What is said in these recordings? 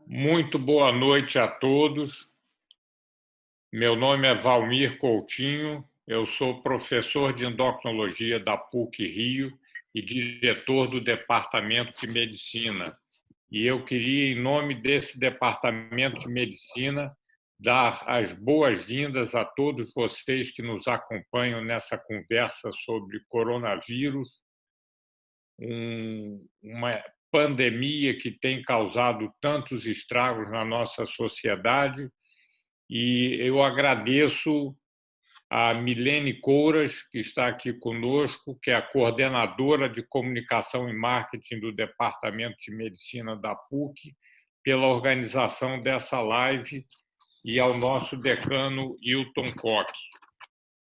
Muito boa noite a todos. Meu nome é Valmir Coutinho, eu sou professor de endocrinologia da PUC-Rio e diretor do Departamento de Medicina. E eu queria, em nome desse Departamento de Medicina, dar as boas-vindas a todos vocês que nos acompanham nessa conversa sobre coronavírus, uma pandemia que tem causado tantos estragos na nossa sociedade. E eu agradeço a Milene Couras, que está aqui conosco, que é a coordenadora de comunicação e marketing do Departamento de Medicina da PUC, pela organização dessa live, e ao nosso decano Hilton Koch.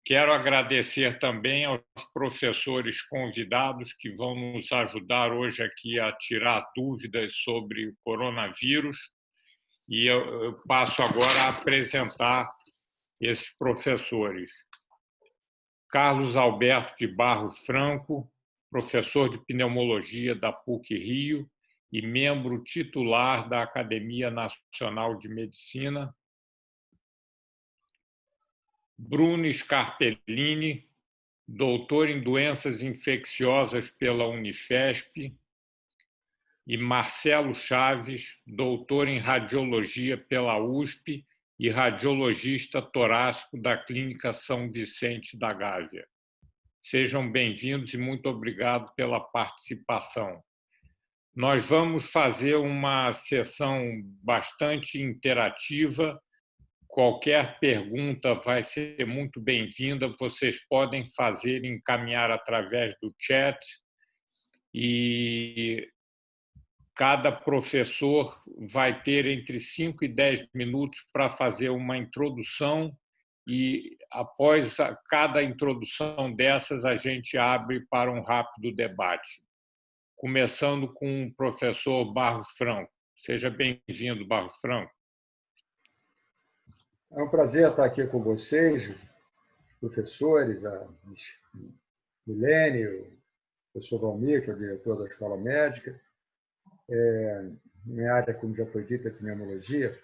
Quero agradecer também aos professores convidados que vão nos ajudar hoje aqui a tirar dúvidas sobre o coronavírus. E eu passo agora a apresentar esses professores. Carlos Alberto de Barros Franco, professor de pneumologia da PUC-Rio e membro titular da Academia Nacional de Medicina. Bruno Scarpellini, doutor em doenças infecciosas pela Unifesp, e Marcelo Chaves, doutor em radiologia pela USP e radiologista torácico da Clínica São Vicente da Gávea. Sejam bem-vindos e muito obrigado pela participação. Nós vamos fazer uma sessão bastante interativa. Qualquer pergunta vai ser muito bem-vinda. Vocês podem fazer, encaminhar através do chat, e cada professor vai ter entre 5 e 10 minutos para fazer uma introdução, e após cada introdução dessas a gente abre para um rápido debate. Começando com o professor Barros Franco. Seja bem-vindo, Barros Franco. É um prazer estar aqui com vocês, professores, a Milene, o professor Valmir, que é o diretor da Escola Médica. Minha área, como já foi dito, é pneumologia.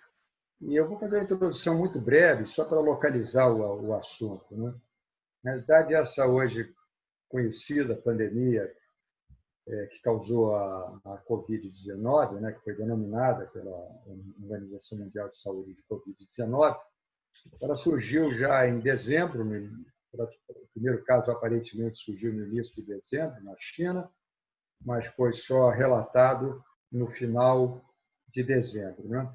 E eu vou fazer uma introdução muito breve, só para localizar o assunto, né? Na realidade, essa hoje conhecida pandemia que causou a Covid-19, né, que foi denominada pela Organização Mundial de Saúde de Covid-19, ela surgiu já em dezembro. O primeiro caso aparentemente surgiu no início de dezembro, na China, mas foi só relatado no final de dezembro, né?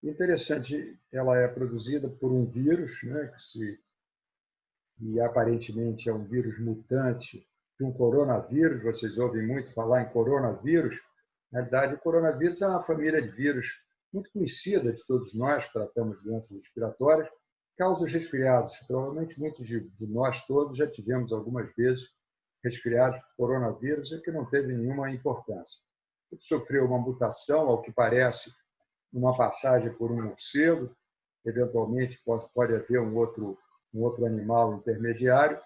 Interessante, ela é produzida por um vírus, né, que aparentemente é um vírus mutante de um coronavírus. Vocês ouvem muito falar em coronavírus. Na verdade, o coronavírus é uma família de vírus muito conhecida de todos nós que tratamos doenças respiratórias, causa os resfriados. Provavelmente muitos de nós todos já tivemos algumas vezes resfriados por coronavírus e que não teve nenhuma importância. Ele sofreu uma mutação, ao que parece, numa passagem por um morcego. Eventualmente pode haver um outro animal intermediário,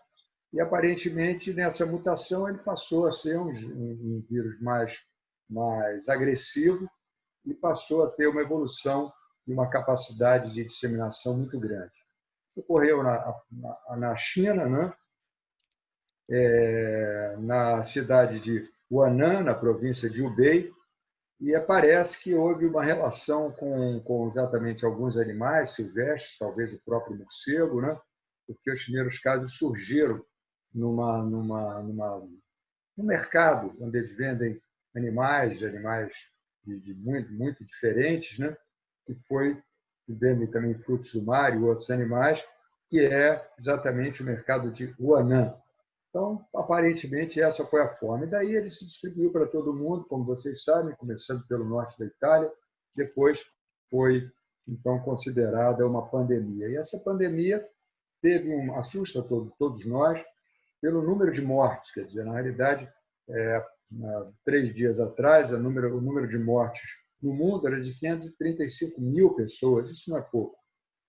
e aparentemente nessa mutação ele passou a ser um vírus mais agressivo e passou a ter uma evolução e uma capacidade de disseminação muito grande. Ocorreu na China, né? Na cidade de Huanan, na província de Hubei, e parece que houve uma relação com exatamente alguns animais silvestres, talvez o próprio morcego, né? Porque os primeiros casos surgiram num mercado onde eles vendem animais de muito diferentes, né? Que vendem também frutos do mar e outros animais, que é exatamente o mercado de Huanan. Então, aparentemente, essa foi a forma. E daí ele se distribuiu para todo mundo, como vocês sabem, começando pelo norte da Itália, depois foi, então, considerada uma pandemia. E essa pandemia assusta todos nós pelo número de mortes. Quer dizer, na realidade, 3 dias atrás, o número de mortes no mundo era de 535 mil pessoas, isso não é pouco.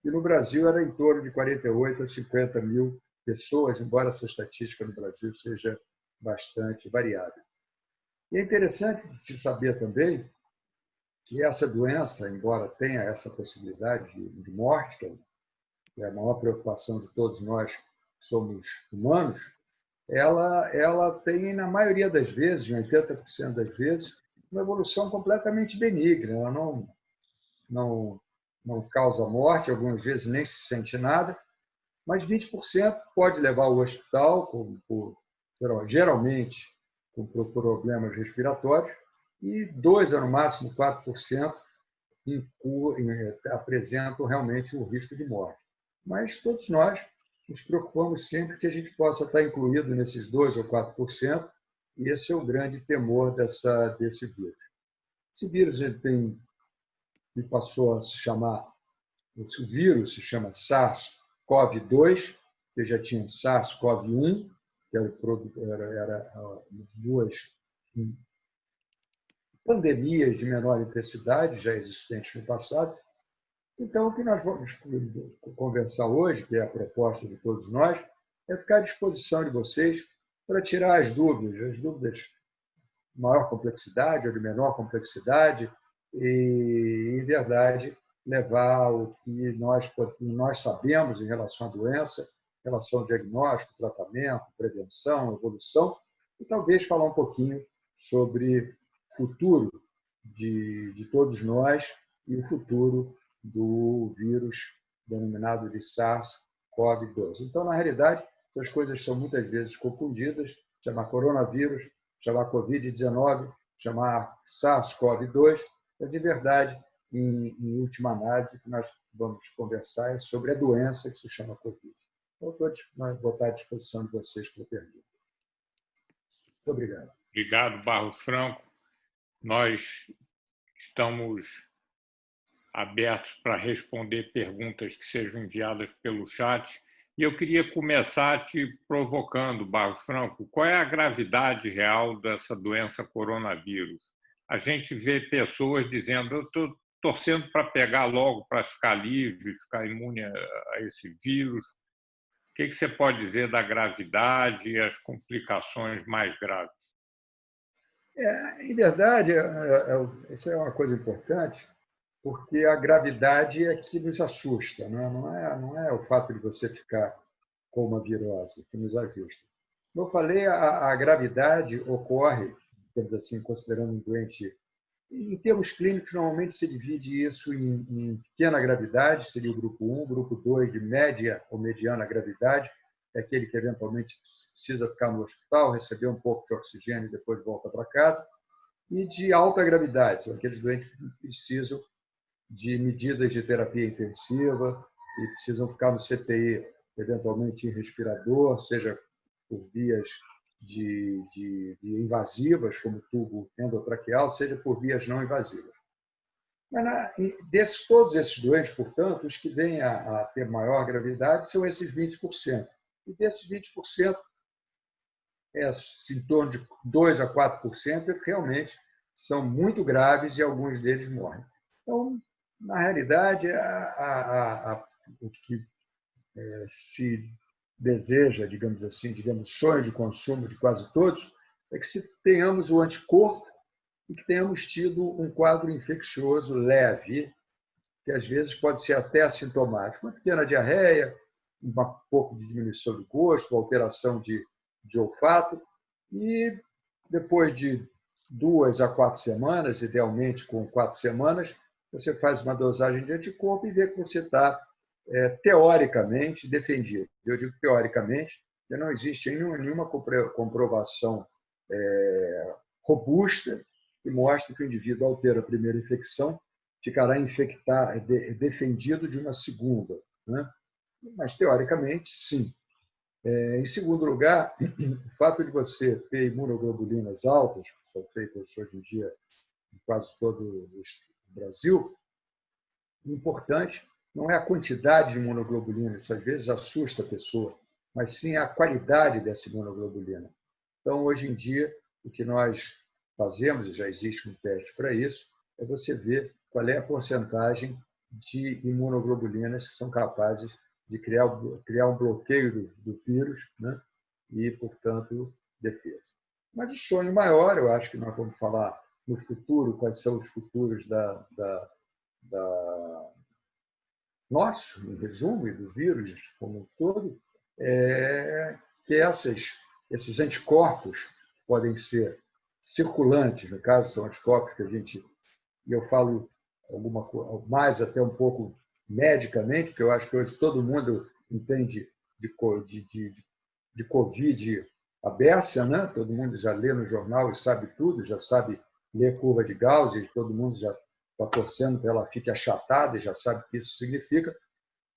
E no Brasil era em torno de 48 a 50 mil pessoas, embora essa estatística no Brasil seja bastante variável. E é interessante se saber também que essa doença, embora tenha essa possibilidade de morte, que é a maior preocupação de todos nós que somos humanos, ela tem, na maioria das vezes, em 80% das vezes, uma evolução completamente benigna. Ela não causa morte, algumas vezes nem se sente nada, mas 20% pode levar ao hospital, geralmente por problemas respiratórios, e 2% a no máximo 4% apresentam realmente o risco de morte. Mas todos nós nos preocupamos sempre que a gente possa estar incluído nesses 2% ou 4%, e esse é o grande temor desse vírus. Esse vírus ele passou a se chamar, o vírus se chama SARS-CoV-2, que já tinha SARS-CoV-1, que era duas pandemias de menor intensidade já existentes no passado. Então, o que nós vamos conversar hoje, que é a proposta de todos nós, é ficar à disposição de vocês para tirar as dúvidas de maior complexidade ou de menor complexidade, e, em verdade, levar o que nós sabemos em relação à doença, em relação ao diagnóstico, tratamento, prevenção, evolução, e talvez falar um pouquinho sobre o futuro de todos nós e o futuro do vírus denominado de SARS-CoV-2. Então, na realidade, essas coisas são muitas vezes confundidas, chamar coronavírus, chamar Covid-19, chamar SARS-CoV-2, mas, em verdade, em última análise, o que nós vamos conversar é sobre a doença que se chama Covid. Então, vou estar à disposição de vocês para perguntas. Muito obrigado. Obrigado, Barros Franco. Nós estamos abertos para responder perguntas que sejam enviadas pelo chat. E eu queria começar te provocando, Barros Franco, qual é a gravidade real dessa doença coronavírus? A gente vê pessoas dizendo, eu estou torcendo para pegar logo, para ficar livre, ficar imune a esse vírus. O que você pode dizer da gravidade e as complicações mais graves? Em verdade, isso é uma coisa importante, porque a gravidade é que nos assusta, não é o fato de você ficar com uma virose que nos assusta. Como eu falei, a gravidade ocorre, digamos assim, considerando um doente. Em termos clínicos, normalmente se divide isso em pequena gravidade, seria o grupo 1, grupo 2 de média ou mediana gravidade, é aquele que eventualmente precisa ficar no hospital, receber um pouco de oxigênio e depois volta para casa, e de alta gravidade, são aqueles doentes que precisam de medidas de terapia intensiva e precisam ficar no CTI, eventualmente em respirador, seja por vias de invasivas, como tubo endotraqueal, seja por vias não invasivas. Mas todos esses doentes, portanto, os que vêm a ter maior gravidade são esses 20%. E desses 20%, em torno de 2% a 4% realmente são muito graves e alguns deles morrem. Então, na realidade, o que se deseja, digamos assim, sonho de consumo de quase todos, é que tenhamos o anticorpo e que tenhamos tido um quadro infeccioso leve, que às vezes pode ser até assintomático, uma pequena diarreia, um pouco de diminuição de gosto, alteração de olfato, e depois de 2 a 4 semanas, idealmente com 4 semanas, você faz uma dosagem de anticorpo e vê que você está teoricamente defendido. Eu digo teoricamente, porque não existe nenhuma comprovação robusta que mostre que o indivíduo, ao ter a primeira infecção, ficará defendido de uma segunda, né? Mas, teoricamente, sim. Em segundo lugar, o fato de você ter imunoglobulinas altas, que são feitas hoje em dia em quase todo o Brasil, o importante não é a quantidade de imunoglobulina, isso às vezes assusta a pessoa, mas sim a qualidade dessa imunoglobulina. Então, hoje em dia, o que nós fazemos, e já existe um teste para isso, é você ver qual é a porcentagem de imunoglobulinas que são capazes de criar um bloqueio do vírus, né? E, portanto, defesa. Mas o sonho maior, eu acho que nós vamos falar no futuro, quais são os futuros nosso, em resumo, e do vírus como um todo, que esses anticorpos podem ser circulantes, no caso, são anticorpos que e eu falo mais até um pouco medicamente, que eu acho que hoje todo mundo entende de Covid a beça, né? Todo mundo já lê no jornal e sabe tudo, já sabe ler curva de Gauss, e todo mundo já está torcendo para ela fique achatada e já sabe o que isso significa.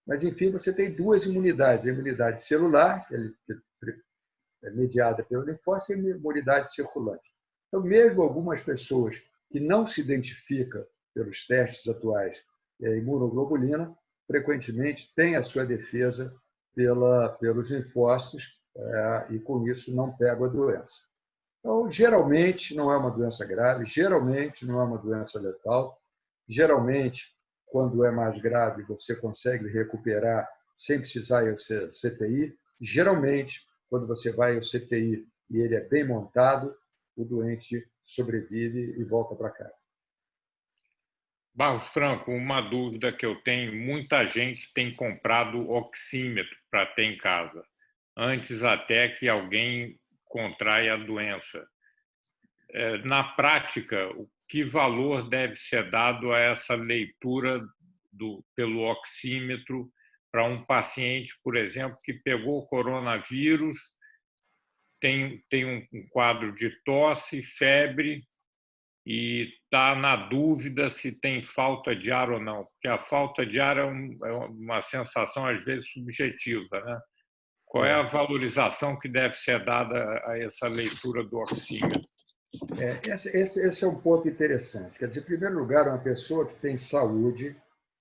Mas, enfim, você tem duas imunidades. A imunidade celular, que é mediada pelo linfócito, e a imunidade circulante. Então, mesmo algumas pessoas que não se identificam pelos testes atuais a imunoglobulina, frequentemente têm a sua defesa pelos linfócitos e, com isso, não pegam a doença. Então, geralmente, não é uma doença grave, geralmente, não é uma doença letal, geralmente, quando é mais grave, você consegue recuperar sem precisar ir ao CTI. Geralmente, quando você vai ao CTI e ele é bem montado, o doente sobrevive e volta para casa. Barros Franco, uma dúvida que eu tenho: muita gente tem comprado oxímetro para ter em casa, antes até que alguém contraia a doença. Na prática, que valor deve ser dado a essa leitura pelo oxímetro para um paciente, por exemplo, que pegou o coronavírus, tem um quadro de tosse, febre, e está na dúvida se tem falta de ar ou não, porque a falta de ar é uma sensação, às vezes, subjetiva, né? Qual é a valorização que deve ser dada a essa leitura do oxímetro? Esse é um ponto interessante. Quer dizer, em primeiro lugar, uma pessoa que tem saúde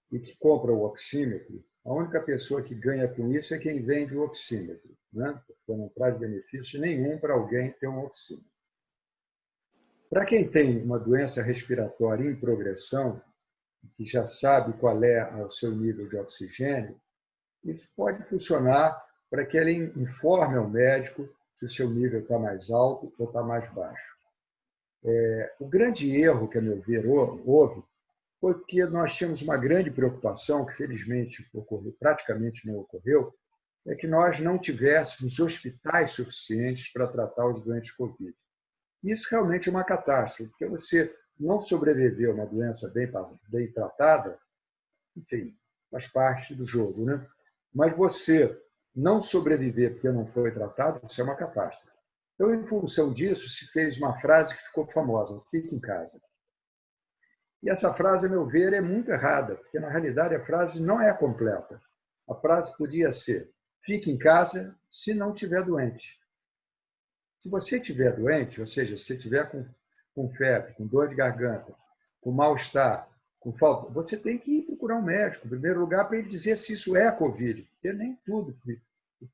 e que compra o oxímetro, a única pessoa que ganha com isso é quem vende o oxímetro, né? Porque não traz benefício nenhum para alguém ter um oxímetro. Para quem tem uma doença respiratória em progressão, que já sabe qual é o seu nível de oxigênio, isso pode funcionar para que ele informe ao médico se o seu nível está mais alto ou está mais baixo. O grande erro que, a meu ver, houve foi que nós tínhamos uma grande preocupação, que felizmente praticamente não ocorreu, é que nós não tivéssemos hospitais suficientes para tratar os doentes Covid. Isso realmente é uma catástrofe, porque você não sobreviver a uma doença bem tratada, enfim, faz parte do jogo, né? Mas você não sobreviver porque não foi tratado, isso é uma catástrofe. Então, em função disso, se fez uma frase que ficou famosa: fique em casa. E essa frase, a meu ver, é muito errada, porque, na realidade, a frase não é completa. A frase podia ser: fique em casa se não estiver doente. Se você estiver doente, ou seja, se você estiver com febre, com dor de garganta, com mal-estar, com falta, você tem que ir procurar um médico, em primeiro lugar, para ele dizer se isso é Covid, porque nem tudo que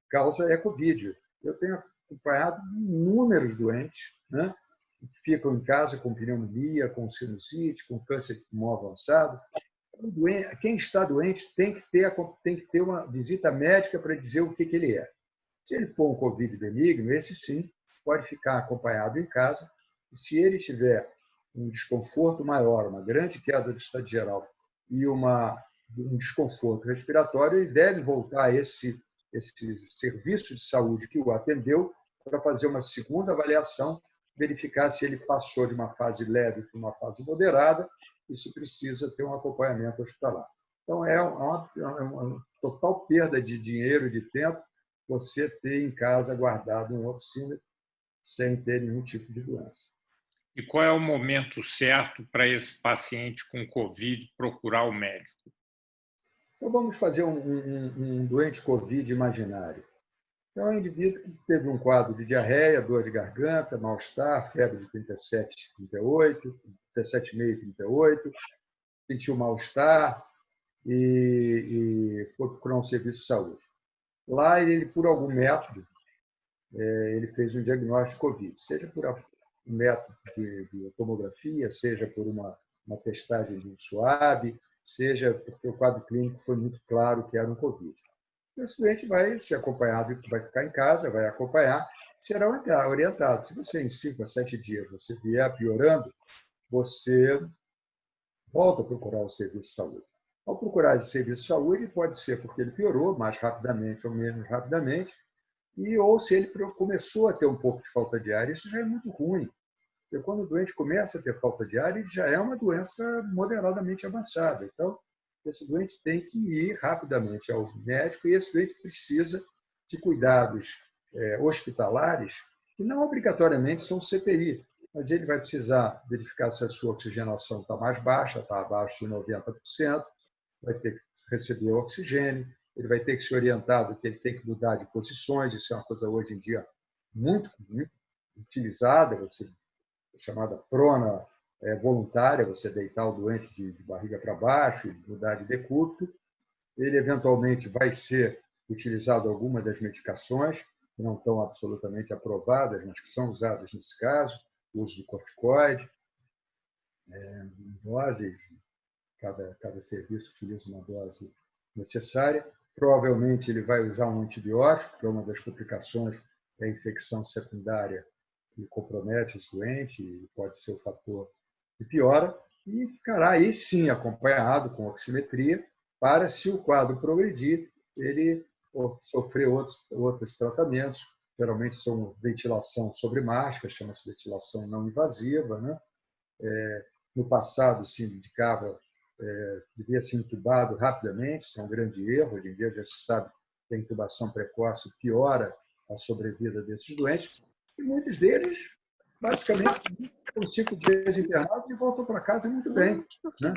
causa é Covid. Eu tenho acompanhado inúmeros doentes, né, que ficam em casa com pneumonia, com sinusite, com câncer de pulmão avançado. Quem está doente tem que ter uma visita médica para dizer o que ele é. Se ele for um Covid benigno, esse sim pode ficar acompanhado em casa. E se ele tiver um desconforto maior, uma grande queda do estado geral e um desconforto respiratório, ele deve voltar a esse serviço de saúde que o atendeu para fazer uma segunda avaliação, verificar se ele passou de uma fase leve para uma fase moderada e se precisa ter um acompanhamento hospitalar. Então, é uma total perda de dinheiro e de tempo você ter em casa guardado um oxímetro sem ter nenhum tipo de doença. E qual é o momento certo para esse paciente com Covid procurar o médico? Então, vamos fazer um doente Covid imaginário. Então, é um indivíduo que teve um quadro de diarreia, dor de garganta, mal-estar, febre de 37, 38, 37,5, 38, sentiu mal-estar e foi procurar um serviço de saúde. Lá, ele, por algum método, ele fez um diagnóstico de Covid, seja por um método de tomografia, seja por uma testagem de um SWAB, seja porque o quadro clínico foi muito claro que era um Covid. Esse doente vai ser acompanhado, vai ficar em casa, vai acompanhar, será orientado. Se você, em 5 a 7 dias, você vier piorando, você volta a procurar o serviço de saúde. Ao procurar esse serviço de saúde, pode ser porque ele piorou mais rapidamente ou menos rapidamente, ou se ele começou a ter um pouco de falta de ar. Isso já é muito ruim, porque quando o doente começa a ter falta de ar, ele já é uma doença moderadamente avançada. Então, esse doente tem que ir rapidamente ao médico e esse doente precisa de cuidados hospitalares, que não obrigatoriamente são CTI, mas ele vai precisar verificar se a sua oxigenação está mais baixa, está abaixo de 90%, vai ter que receber oxigênio, ele vai ter que ser orientado que ele tem que mudar de posições, isso é uma coisa hoje em dia muito, muito utilizada, chamada prona voluntária, você deitar o doente de barriga para baixo e mudar de decúbito. Ele, eventualmente, vai ser utilizado alguma das medicações, que não estão absolutamente aprovadas, mas que são usadas nesse caso, o uso de corticoide, doses, cada serviço utiliza uma dose necessária. Provavelmente ele vai usar um antibiótico, que é uma das complicações da infecção secundária que compromete esse doente e pode ser o fator que piora, e ficará aí sim acompanhado com oximetria para, se o quadro progredir, ele sofrer outros tratamentos. Geralmente são ventilação sobre máscara, chama-se ventilação não invasiva, né? No passado se indicava devia ser intubado rapidamente, isso é um grande erro. Hoje em dia já se sabe que a intubação precoce piora a sobrevida desses doentes, e muitos deles, basicamente, ficam 5 dias internados e voltam para casa muito bem, né?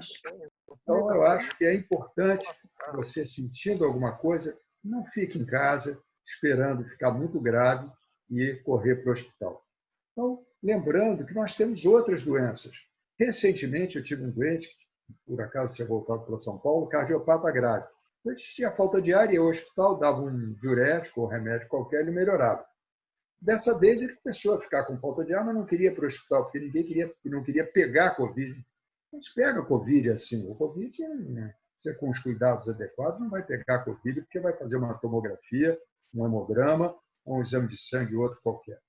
Então, eu acho que é importante, você sentindo alguma coisa, não fique em casa esperando ficar muito grave e correr para o hospital. Então, lembrando que nós temos outras doenças. Recentemente, eu tive um doente, que por acaso tinha voltado para São Paulo, cardiopata grave. Ele tinha falta de ar, ia ao hospital, dava um diurético ou remédio qualquer, ele melhorava. Dessa vez, ele começou a ficar com falta de ar, mas não queria ir para o hospital, porque não queria pegar a Covid. A gente pega a Covid assim. O Covid, você com os cuidados adequados, não vai pegar a Covid, porque vai fazer uma tomografia, um hemograma, um exame de sangue, outro qualquer.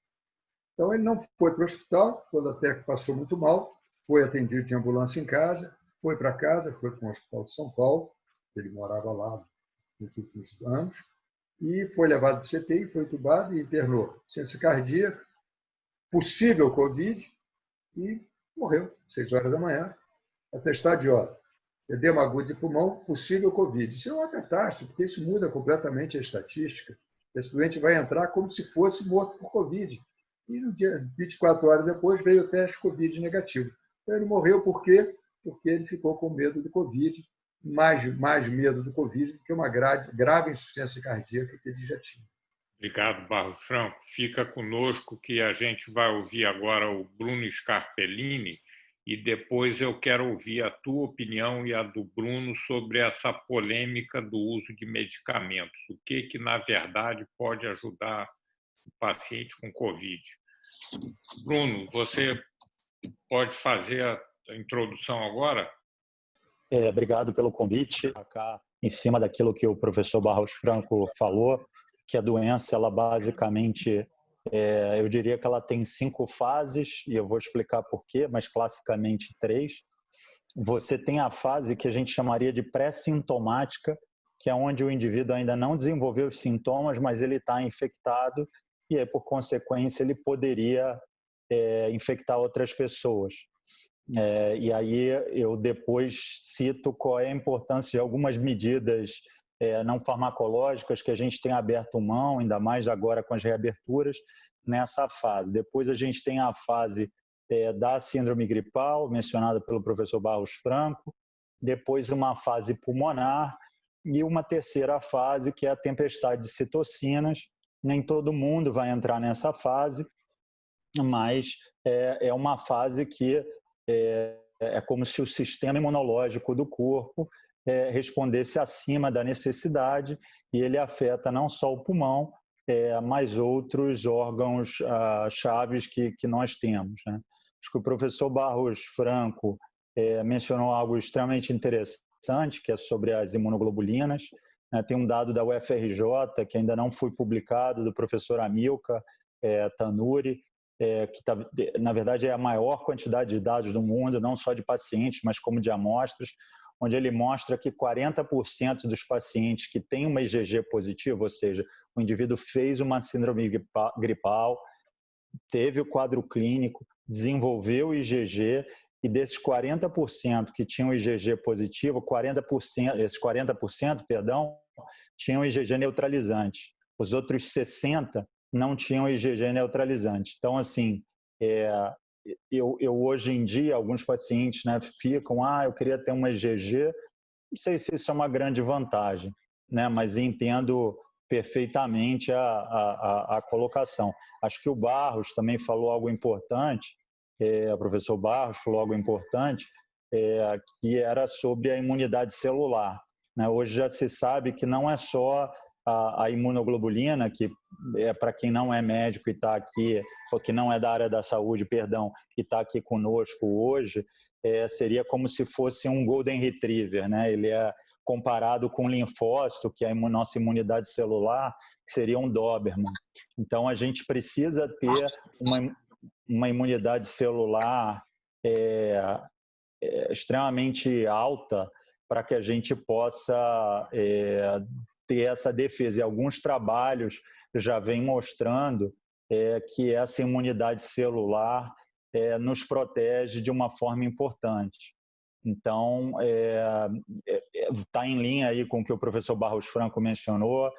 Então, ele não foi para o hospital, quando até que passou muito mal, foi atendido de ambulância em casa, foi para casa, foi para o Hospital de São Paulo, ele morava lá nos últimos anos, e foi levado para o CTI, foi entubado e internou. Ciência cardíaca, possível Covid, e morreu, 6 horas da manhã, atestado de óbito. Edema agudo de pulmão, possível Covid. Isso é uma catástrofe, porque isso muda completamente a estatística. Esse doente vai entrar como se fosse morto por Covid. E no dia 24 horas depois veio o teste Covid negativo. Então, ele morreu por quê? Porque ele ficou com medo do Covid, mais medo do Covid do que uma grave insuficiência cardíaca que ele já tinha. Obrigado, Barros Franco. Fica conosco que a gente vai ouvir agora o Bruno Scarpellini e depois eu quero ouvir a tua opinião e a do Bruno sobre essa polêmica do uso de medicamentos. O que, na verdade, pode ajudar o paciente com Covid? Bruno, você pode fazer a introdução agora? Obrigado pelo convite. Cá, em cima daquilo que o professor Barros Franco falou, que a doença, ela basicamente, eu diria que ela tem 5 fases, e eu vou explicar por quê, mas classicamente 3. Você tem a fase que a gente chamaria de pré-sintomática, que é onde o indivíduo ainda não desenvolveu os sintomas, mas ele está infectado e, aí, por consequência, ele poderia infectar outras pessoas. E aí eu depois cito qual é a importância de algumas medidas não farmacológicas que a gente tem aberto mão, ainda mais agora com as reaberturas, nessa fase. Depois a gente tem a fase da síndrome gripal, mencionada pelo professor Barros Franco, depois uma fase pulmonar e uma terceira fase, que é a tempestade de citocinas. Nem todo mundo vai entrar nessa fase, mas é uma fase que é como se o sistema imunológico do corpo respondesse acima da necessidade, e ele afeta não só o pulmão, mas outros órgãos chaves que nós temos, né? Acho que o professor Barros Franco mencionou algo extremamente interessante, que é sobre as imunoglobulinas. Tem um dado da UFRJ, que ainda não foi publicado, do professor Amilcar Tanuri, que na verdade é a maior quantidade de dados do mundo, não só de pacientes, mas como de amostras, onde ele mostra que 40% dos pacientes que têm uma IgG positiva, ou seja, o indivíduo fez uma síndrome gripal, teve o quadro clínico, desenvolveu o IgG, e desses 40% que tinham IgG positivo, esses 40%, tinham IgG neutralizante. Os outros 60% não tinham IgG neutralizante. Então, assim, eu hoje em dia, alguns pacientes, né, ficam, eu queria ter uma IgG, não sei se isso é uma grande vantagem, né, mas entendo perfeitamente a colocação. Acho que o Barros também falou algo importante, o professor Barros falou algo importante, que era sobre a imunidade celular, né? Hoje já se sabe que não é só a imunoglobulina, que para quem não é médico e está aqui, ou que não é da área da saúde, perdão, e está aqui conosco hoje, seria como se fosse um Golden Retriever, né? Ele é comparado com o linfócito, que é a nossa imunidade celular, que seria um Doberman. Então, a gente precisa ter uma imunidade celular extremamente alta para que a gente possa ter essa defesa. E alguns trabalhos já vêm mostrando que essa imunidade celular nos protege de uma forma importante. Então, está em linha aí com o que o professor Barros Franco mencionou,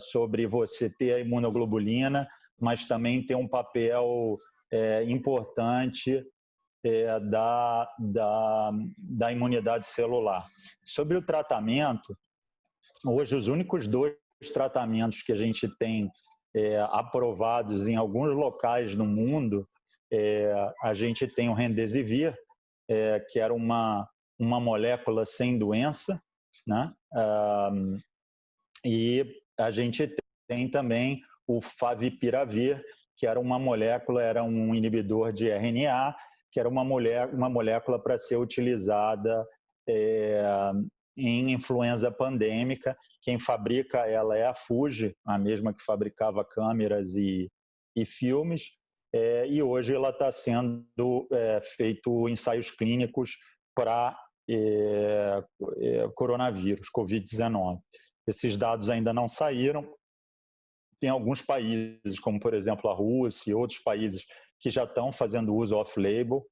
sobre você ter a imunoglobulina, mas também ter um papel importante da imunidade celular. Sobre o tratamento, hoje os únicos 2 tratamentos que a gente tem aprovados em alguns locais no mundo, a gente tem o Remdesivir, que era uma molécula sem doença, né? E a gente tem também o Favipiravir, que era uma molécula, era um inibidor de RNA, que era uma molécula para ser utilizada em influenza pandêmica. Quem fabrica ela é a Fuji, a mesma que fabricava câmeras e filmes, e hoje ela está sendo feito ensaios clínicos para coronavírus, Covid-19. Esses dados ainda não saíram. Tem alguns países, como por exemplo a Rússia e outros países, que já estão fazendo uso off-label,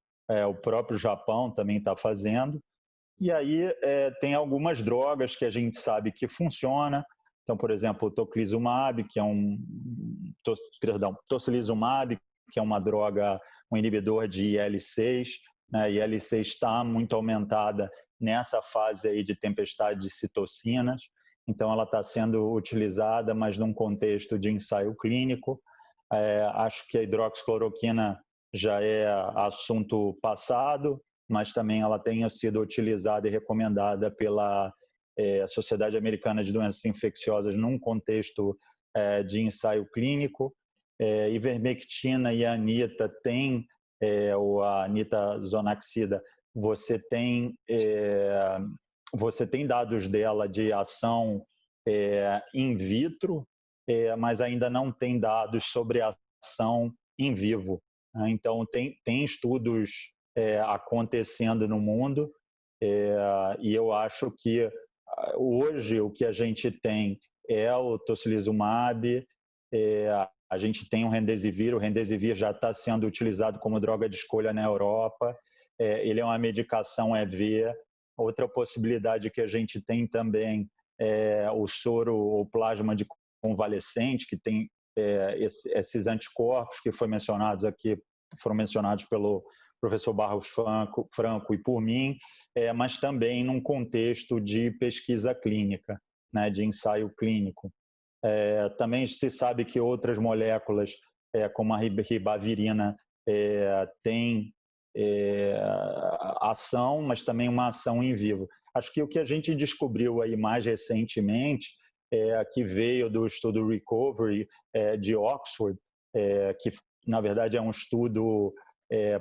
o próprio Japão também está fazendo. E aí tem algumas drogas que a gente sabe que funciona. Então, por exemplo, o tocilizumab, que é tocilizumab, que é uma droga, um inibidor de IL-6, né? E IL-6 está muito aumentada nessa fase aí de tempestade de citocinas. Então, ela está sendo utilizada, mas num contexto de ensaio clínico. Acho que a hidroxicloroquina já é assunto passado, mas também ela tem sido utilizada e recomendada pela Sociedade Americana de Doenças Infecciosas num contexto de ensaio clínico. Ivermectina e a anita ou a nitazoxanida, você tem dados dela de ação in vitro, mas ainda não tem dados sobre a ação em vivo. Então, tem estudos acontecendo no mundo, e eu acho que hoje o que a gente tem é o tocilizumab, a gente tem o Remdesivir já está sendo utilizado como droga de escolha na Europa, ele é uma medicação EV. Outra possibilidade que a gente tem também é o soro ou plasma de convalescente, que tem esses anticorpos que foram mencionados pelo professor Barros Franco e por mim, mas também num contexto de pesquisa clínica, né, de ensaio clínico. Também se sabe que outras moléculas, como a ribavirina, têm ação, mas também uma ação em vivo. Acho que o que a gente descobriu aí mais recentemente, que veio do estudo Recovery de Oxford, que na verdade é um estudo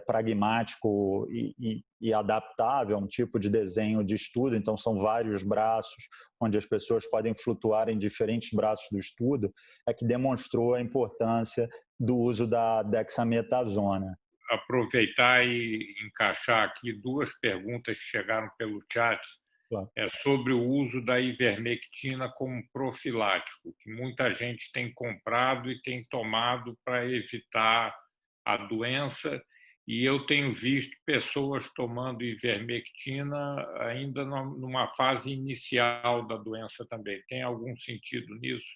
pragmático e adaptável, um tipo de desenho de estudo. Então são vários braços onde as pessoas podem flutuar em diferentes braços do estudo, que demonstrou a importância do uso da dexametasona. Aproveitar e encaixar aqui duas perguntas que chegaram pelo chat. Claro. É sobre o uso da ivermectina como profilático, que muita gente tem comprado e tem tomado para evitar a doença, e eu tenho visto pessoas tomando ivermectina ainda numa fase inicial da doença também. Tem algum sentido nisso?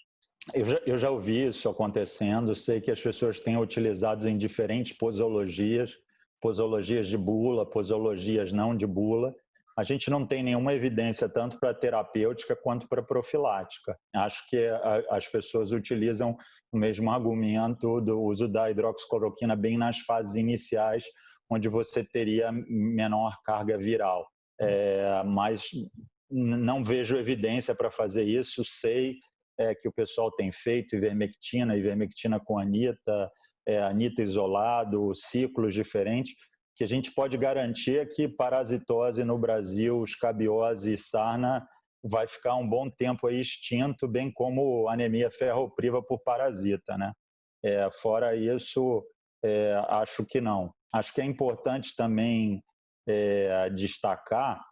Eu já ouvi isso acontecendo, sei que as pessoas têm utilizado em diferentes posologias, posologias de bula, posologias não de bula. A gente não tem nenhuma evidência tanto para terapêutica quanto para profilática. Acho que as pessoas utilizam o mesmo argumento do uso da hidroxicloroquina bem nas fases iniciais, onde você teria menor carga viral. Mas não vejo evidência para fazer isso, sei que o pessoal tem feito, ivermectina com anita, anita isolado, ciclos diferentes, que a gente pode garantir é que parasitose no Brasil, escabiose e sarna vai ficar um bom tempo aí extinto, bem como anemia ferropriva por parasita, né? Fora isso, acho que não. Acho que é importante também destacar,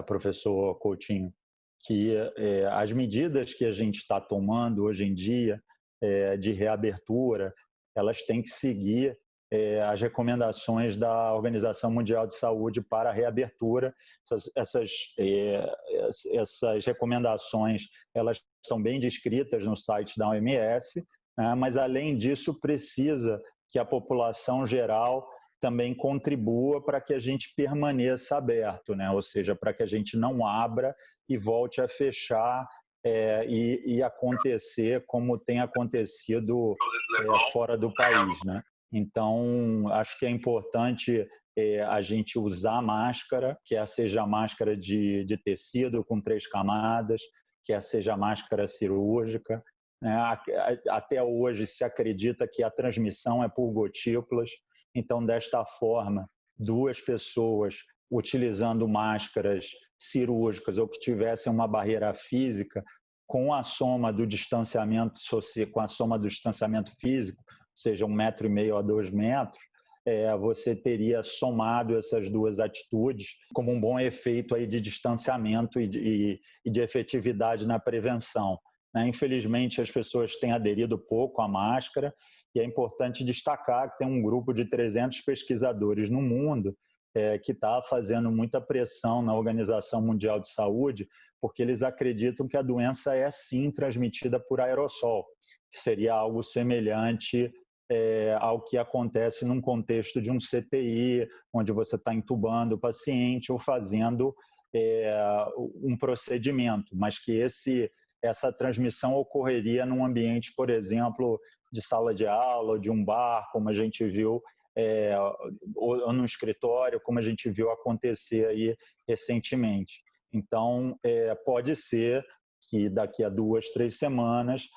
professor Coutinho, que as medidas que a gente está tomando hoje em dia de reabertura, elas têm que seguir as recomendações da Organização Mundial de Saúde para a reabertura. Essas recomendações, elas estão bem descritas no site da OMS, né? Mas, além disso, precisa que a população geral também contribua para que a gente permaneça aberto, né? Ou seja, para que a gente não abra e volte a fechar e acontecer como tem acontecido fora do país, né? Então, acho que é importante a gente usar máscara, quer seja máscara de tecido com 3 camadas, quer seja máscara cirúrgica, né? Até hoje se acredita que a transmissão é por gotículas. Então, desta forma, 2 pessoas utilizando máscaras cirúrgicas ou que tivessem uma barreira física, com a soma do distanciamento social, com a soma do distanciamento físico, seja 1,5 metro a 2 metros, você teria somado essas 2 atitudes como um bom efeito aí de distanciamento e de efetividade na prevenção. Infelizmente, as pessoas têm aderido pouco à máscara, e é importante destacar que tem um grupo de 300 pesquisadores no mundo que está fazendo muita pressão na Organização Mundial de Saúde, porque eles acreditam que a doença é sim transmitida por aerossol, que seria algo semelhante ao que acontece num contexto de um CTI, onde você está entubando o paciente ou fazendo um procedimento, mas que essa transmissão ocorreria num ambiente, por exemplo, de sala de aula, ou de um bar, como a gente viu, ou no escritório, como a gente viu acontecer aí recentemente. Então, pode ser que daqui a 2, 3 semanas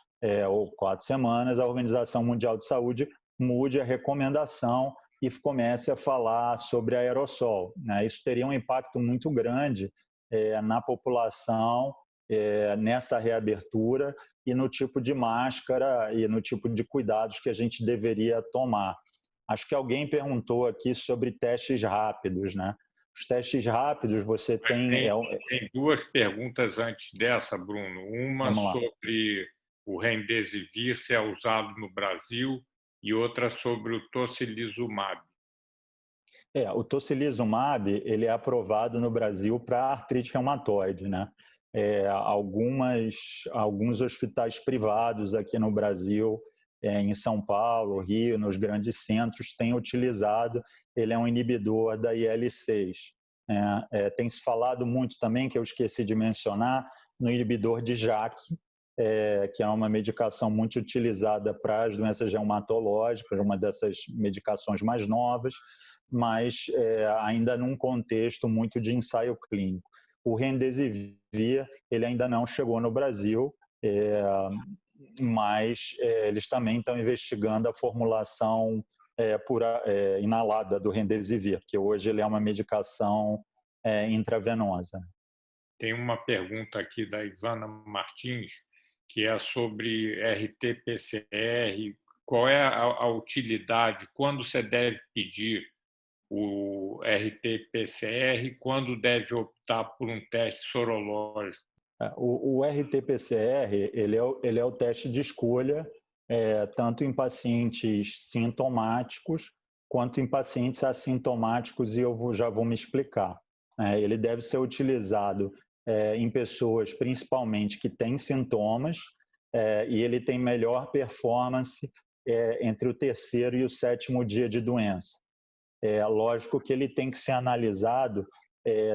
ou 4 semanas a Organização Mundial de Saúde mude a recomendação e comece a falar sobre aerossol, né? Isso teria um impacto muito grande na população, nessa reabertura e no tipo de máscara e no tipo de cuidados que a gente deveria tomar. Acho que alguém perguntou aqui sobre testes rápidos, né? Os testes rápidos, você tem... Tem 2 perguntas antes dessa, Bruno. Uma sobre o Remdesivir, se é usado no Brasil, e outra sobre o tocilizumab. O tocilizumab, ele é aprovado no Brasil para artrite reumatoide, né? Alguns hospitais privados aqui no Brasil, em São Paulo, Rio, nos grandes centros, têm utilizado. Ele é um inibidor da IL-6. Tem se falado muito também, que eu esqueci de mencionar, no inibidor de JAK, que é uma medicação muito utilizada para as doenças reumatológicas, uma dessas medicações mais novas, mas ainda num contexto muito de ensaio clínico. O Remdesivir, ele ainda não chegou no Brasil, mas eles também estão investigando a formulação inalada do Remdesivir, que hoje ele é uma medicação intravenosa. Tem uma pergunta aqui da Ivana Martins, que é sobre RT-PCR, qual é a utilidade, quando você deve pedir o RT-PCR, quando deve optar por um teste sorológico? O RT-PCR ele é o teste de escolha, tanto em pacientes sintomáticos quanto em pacientes assintomáticos, e eu já vou me explicar. Ele deve ser utilizado em pessoas, principalmente, que têm sintomas, e ele tem melhor performance entre o 3º e o 7º dia de doença. Lógico que ele tem que ser analisado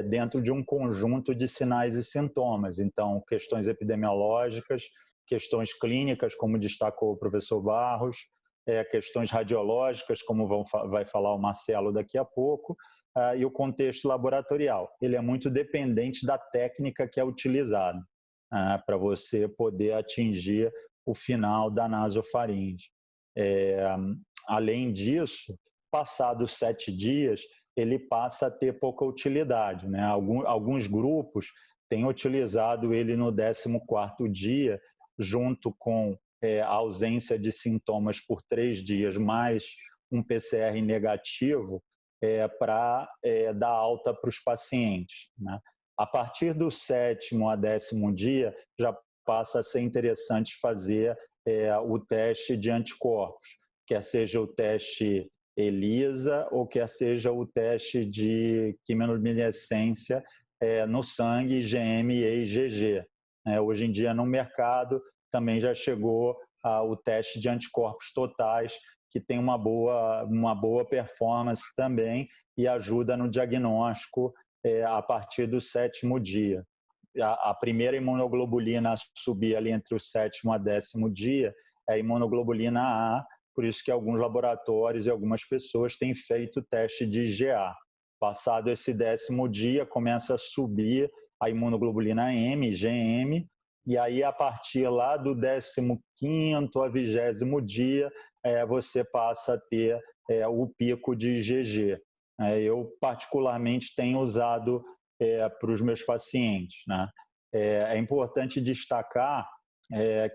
dentro de um conjunto de sinais e sintomas. Então, questões epidemiológicas, questões clínicas, como destacou o professor Barros, questões radiológicas, como vai falar o Marcelo daqui a pouco, e o contexto laboratorial. Ele é muito dependente da técnica que é utilizada para você poder atingir o final da nasofaringe. Além disso, passados 7 dias, ele passa a ter pouca utilidade, né? Alguns grupos têm utilizado ele no 14º dia, junto com a ausência de sintomas por 3 dias, mais um PCR negativo, para dar alta para os pacientes, né? A partir do 7º a 10º dia, já passa a ser interessante fazer o teste de anticorpos, quer seja o teste ELISA ou quer seja o teste de quimiluminescência no sangue, IgM e IgG. Hoje em dia, no mercado, também já chegou o teste de anticorpos totais, que tem uma boa performance também e ajuda no diagnóstico a partir do 7º dia. A primeira imunoglobulina a subir ali entre o 7º a 10º dia é a imunoglobulina A, por isso que alguns laboratórios e algumas pessoas têm feito teste de IgA. Passado esse 10º dia, começa a subir a imunoglobulina M, IgM, e aí a partir lá do 15º a 20º dia, você passa a ter o pico de IgG. Eu, particularmente, tenho usado para os meus pacientes, né? É importante destacar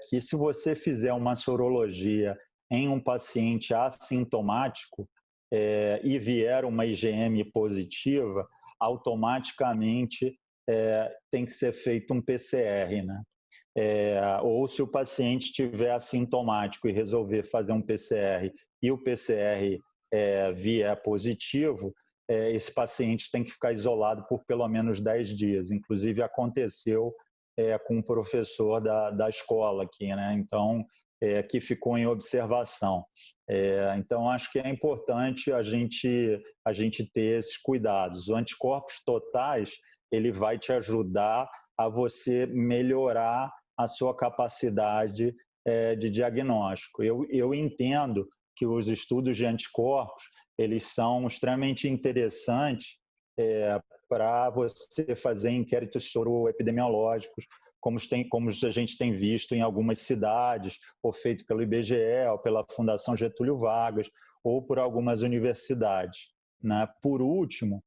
que se você fizer uma sorologia em um paciente assintomático e vier uma IgM positiva, automaticamente tem que ser feito um PCR, né? Ou se o paciente estiver assintomático e resolver fazer um PCR e o PCR vier positivo, esse paciente tem que ficar isolado por pelo menos 10 dias. Inclusive, aconteceu com um professor da escola aqui, né? Então, que ficou em observação. Então, acho que é importante a gente ter esses cuidados. Os anticorpos totais, ele vai te ajudar a você melhorar a sua capacidade de diagnóstico. Eu entendo que os estudos de anticorpos, eles são extremamente interessantes para você fazer inquéritos soroepidemiológicos, como a gente tem visto em algumas cidades, ou feito pelo IBGE, ou pela Fundação Getúlio Vargas, ou por algumas universidades, né? Por último,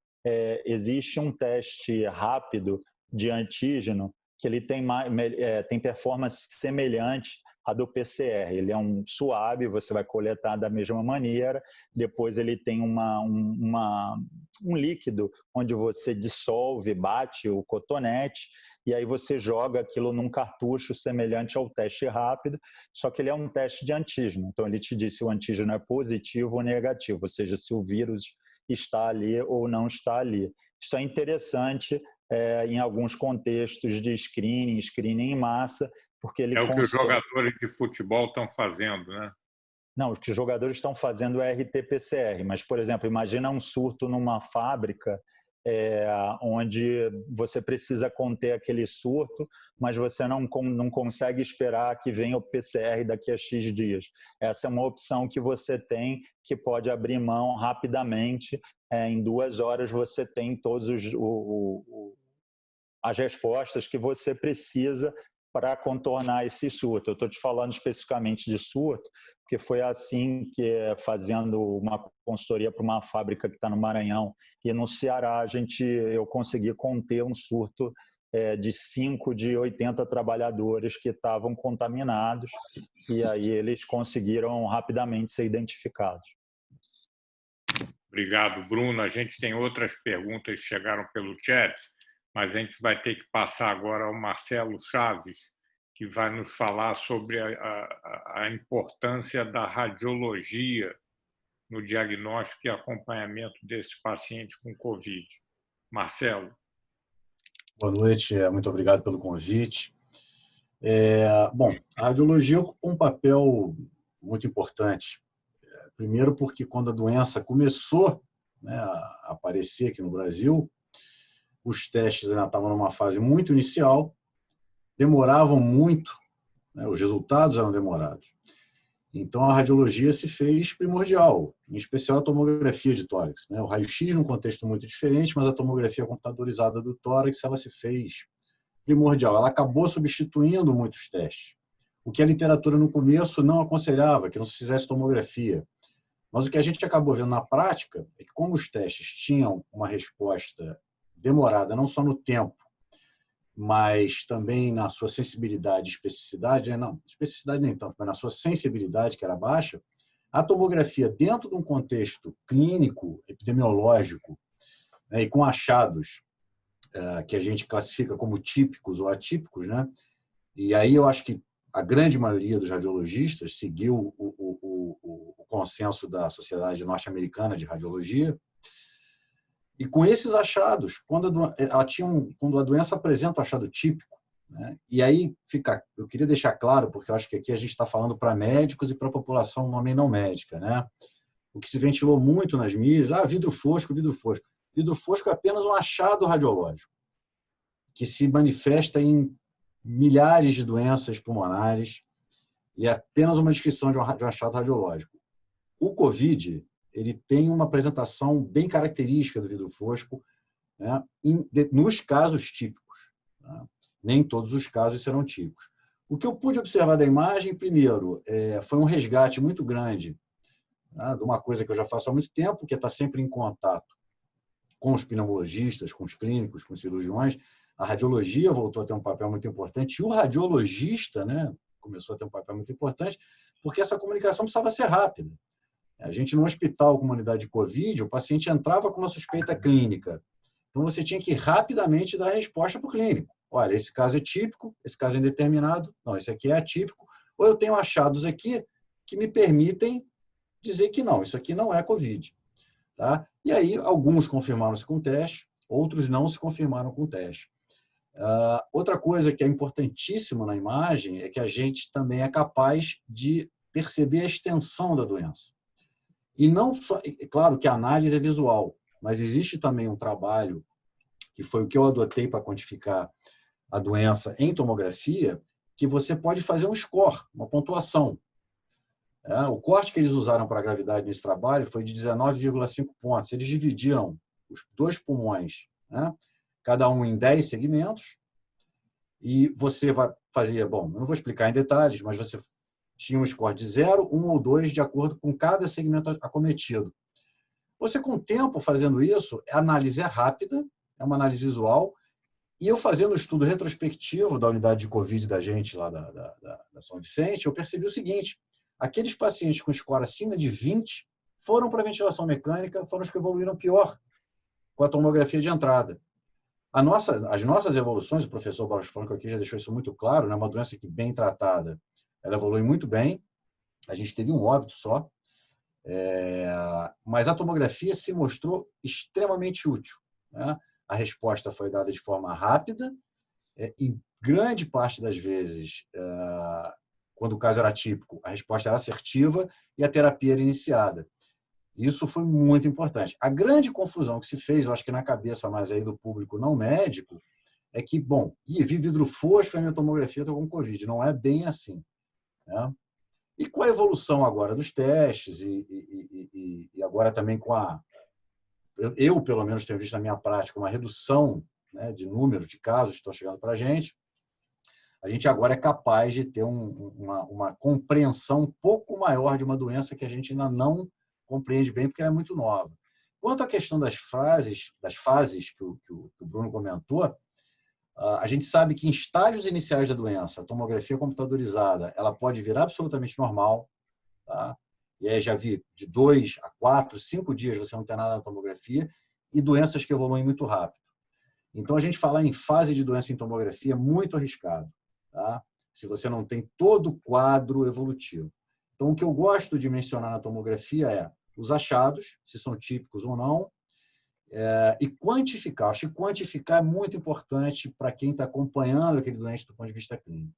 existe um teste rápido de antígeno que ele tem performance semelhante à do PCR. Ele é um suave, você vai coletar da mesma maneira, depois ele tem um líquido onde você dissolve, bate o cotonete, e aí você joga aquilo num cartucho semelhante ao teste rápido, só que ele é um teste de antígeno. Então, ele te diz se o antígeno é positivo ou negativo, ou seja, se o vírus está ali ou não está ali. Isso é interessante em alguns contextos de screening em massa, porque ele o que os jogadores de futebol estão fazendo, né? Não, o que os jogadores estão fazendo é RT-PCR, mas, por exemplo, imagina um surto numa fábrica onde você precisa conter aquele surto, mas você não consegue esperar que venha o PCR daqui a X dias. Essa é uma opção que você tem, que pode abrir mão rapidamente. Em 2 horas você tem todas as respostas que você precisa para contornar esse surto. Eu estou te falando especificamente de surto, porque foi assim que, fazendo uma consultoria para uma fábrica que está no Maranhão e no Ceará, eu consegui conter um surto de 5 de 80 trabalhadores que estavam contaminados, e aí eles conseguiram rapidamente ser identificados. Obrigado, Bruno. A gente tem outras perguntas que chegaram pelo chat, mas a gente vai ter que passar agora ao Marcelo Chaves, que vai nos falar sobre a importância da radiologia no diagnóstico e acompanhamento desses pacientes com Covid. Marcelo. Boa noite, muito obrigado pelo convite. Bom, a radiologia ocupa um papel muito importante. Primeiro porque quando a doença começou, né, a aparecer aqui no Brasil, os testes ainda estavam numa fase muito inicial, demoravam muito, né, os resultados eram demorados. Então, a radiologia se fez primordial, em especial a tomografia de tórax, né? O raio-x num contexto muito diferente, mas a tomografia computadorizada do tórax ela se fez primordial. Ela acabou substituindo muitos testes. O que a literatura no começo não aconselhava, que não se fizesse tomografia. Mas o que a gente acabou vendo na prática é que, como os testes tinham uma resposta demorada, não só no tempo, mas também na sua sensibilidade e especificidade, não, especificidade nem tanto, mas na sua sensibilidade, que era baixa, a tomografia, dentro de um contexto clínico, epidemiológico, né, e com achados que a gente classifica como típicos ou atípicos, né, e aí eu acho que a grande maioria dos radiologistas seguiu o consenso da Sociedade Norte-Americana de Radiologia. E com esses achados, quando a doença apresenta o achado típico, né, e aí eu queria deixar claro, porque eu acho que aqui a gente está falando para médicos e para a população não médica, né? O que se ventilou muito nas mídias, vidro fosco, vidro fosco. Vidro fosco é apenas um achado radiológico, que se manifesta em milhares de doenças pulmonares e é apenas uma descrição de um achado radiológico. O COVID, ele tem uma apresentação bem característica do vidro fosco, né, nos casos típicos. Né? Nem todos os casos serão típicos. O que eu pude observar da imagem, primeiro, foi um resgate muito grande, né, de uma coisa que eu já faço há muito tempo, que é estar sempre em contato com os pneumologistas, com os clínicos, com os cirurgiões. A radiologia voltou a ter um papel muito importante, e o radiologista, né, começou a ter um papel muito importante, porque essa comunicação precisava ser rápida. A gente, no hospital com uma unidade de Covid, o paciente entrava com uma suspeita clínica. Então, você tinha que rapidamente dar a resposta para o clínico. Olha, esse caso é típico, esse caso é indeterminado, não, esse aqui é atípico, ou eu tenho achados aqui que me permitem dizer que não, isso aqui não é Covid. Tá? E aí, alguns confirmaram-se com o teste, outros não se confirmaram com o teste. Outra coisa que é importantíssima na imagem é que a gente também é capaz de perceber a extensão da doença. E não só, é claro que a análise é visual, mas existe também um trabalho, que foi o que eu adotei para quantificar a doença em tomografia, que você pode fazer um score, uma pontuação. O corte que eles usaram para a gravidade nesse trabalho foi de 19,5 pontos. Eles dividiram os 2 pulmões, né, cada um em 10 segmentos, e você vai fazer, bom, eu não vou explicar em detalhes, mas você tinha um score de 0, 1 ou 2, de acordo com cada segmento acometido. Você, com o tempo fazendo isso, a análise é rápida, é uma análise visual, e eu fazendo o estudo retrospectivo da unidade de Covid da gente, lá da São Vicente, eu percebi o seguinte: aqueles pacientes com score acima de 20 foram para a ventilação mecânica, foram os que evoluíram pior com a tomografia de entrada. As nossas evoluções, o professor Barros Franco aqui já deixou isso muito claro, né? Uma doença que, bem tratada, ela evolui muito bem. A gente teve um óbito só, mas a tomografia se mostrou extremamente útil, né? A resposta foi dada de forma rápida, em grande parte das vezes, quando o caso era típico, a resposta era assertiva e a terapia era iniciada. Isso foi muito importante. A grande confusão que se fez, eu acho que na cabeça mais aí do público não médico, é que, bom, vi vidro fosco na minha tomografia, estou com Covid. Não é bem assim, né? E com a evolução agora dos testes e agora também com eu, pelo menos, tenho visto na minha prática uma redução, né, de número de casos que estão chegando para a gente agora é capaz de ter uma compreensão um pouco maior de uma doença que a gente ainda não compreende bem, porque ela é muito nova. Quanto à questão das fases que o Bruno comentou, A gente sabe que em estágios iniciais da doença, a tomografia computadorizada ela pode vir absolutamente normal, tá? E aí já vi de 2 a 4, 5 dias você não tem nada na tomografia, e doenças que evoluem muito rápido. Então, a gente falar em fase de doença em tomografia é muito arriscado, tá? Se você não tem todo o quadro evolutivo. Então, o que eu gosto de mencionar na tomografia é os achados, se são típicos ou não, e quantificar. Acho que quantificar é muito importante para quem está acompanhando aquele doente do ponto de vista clínico.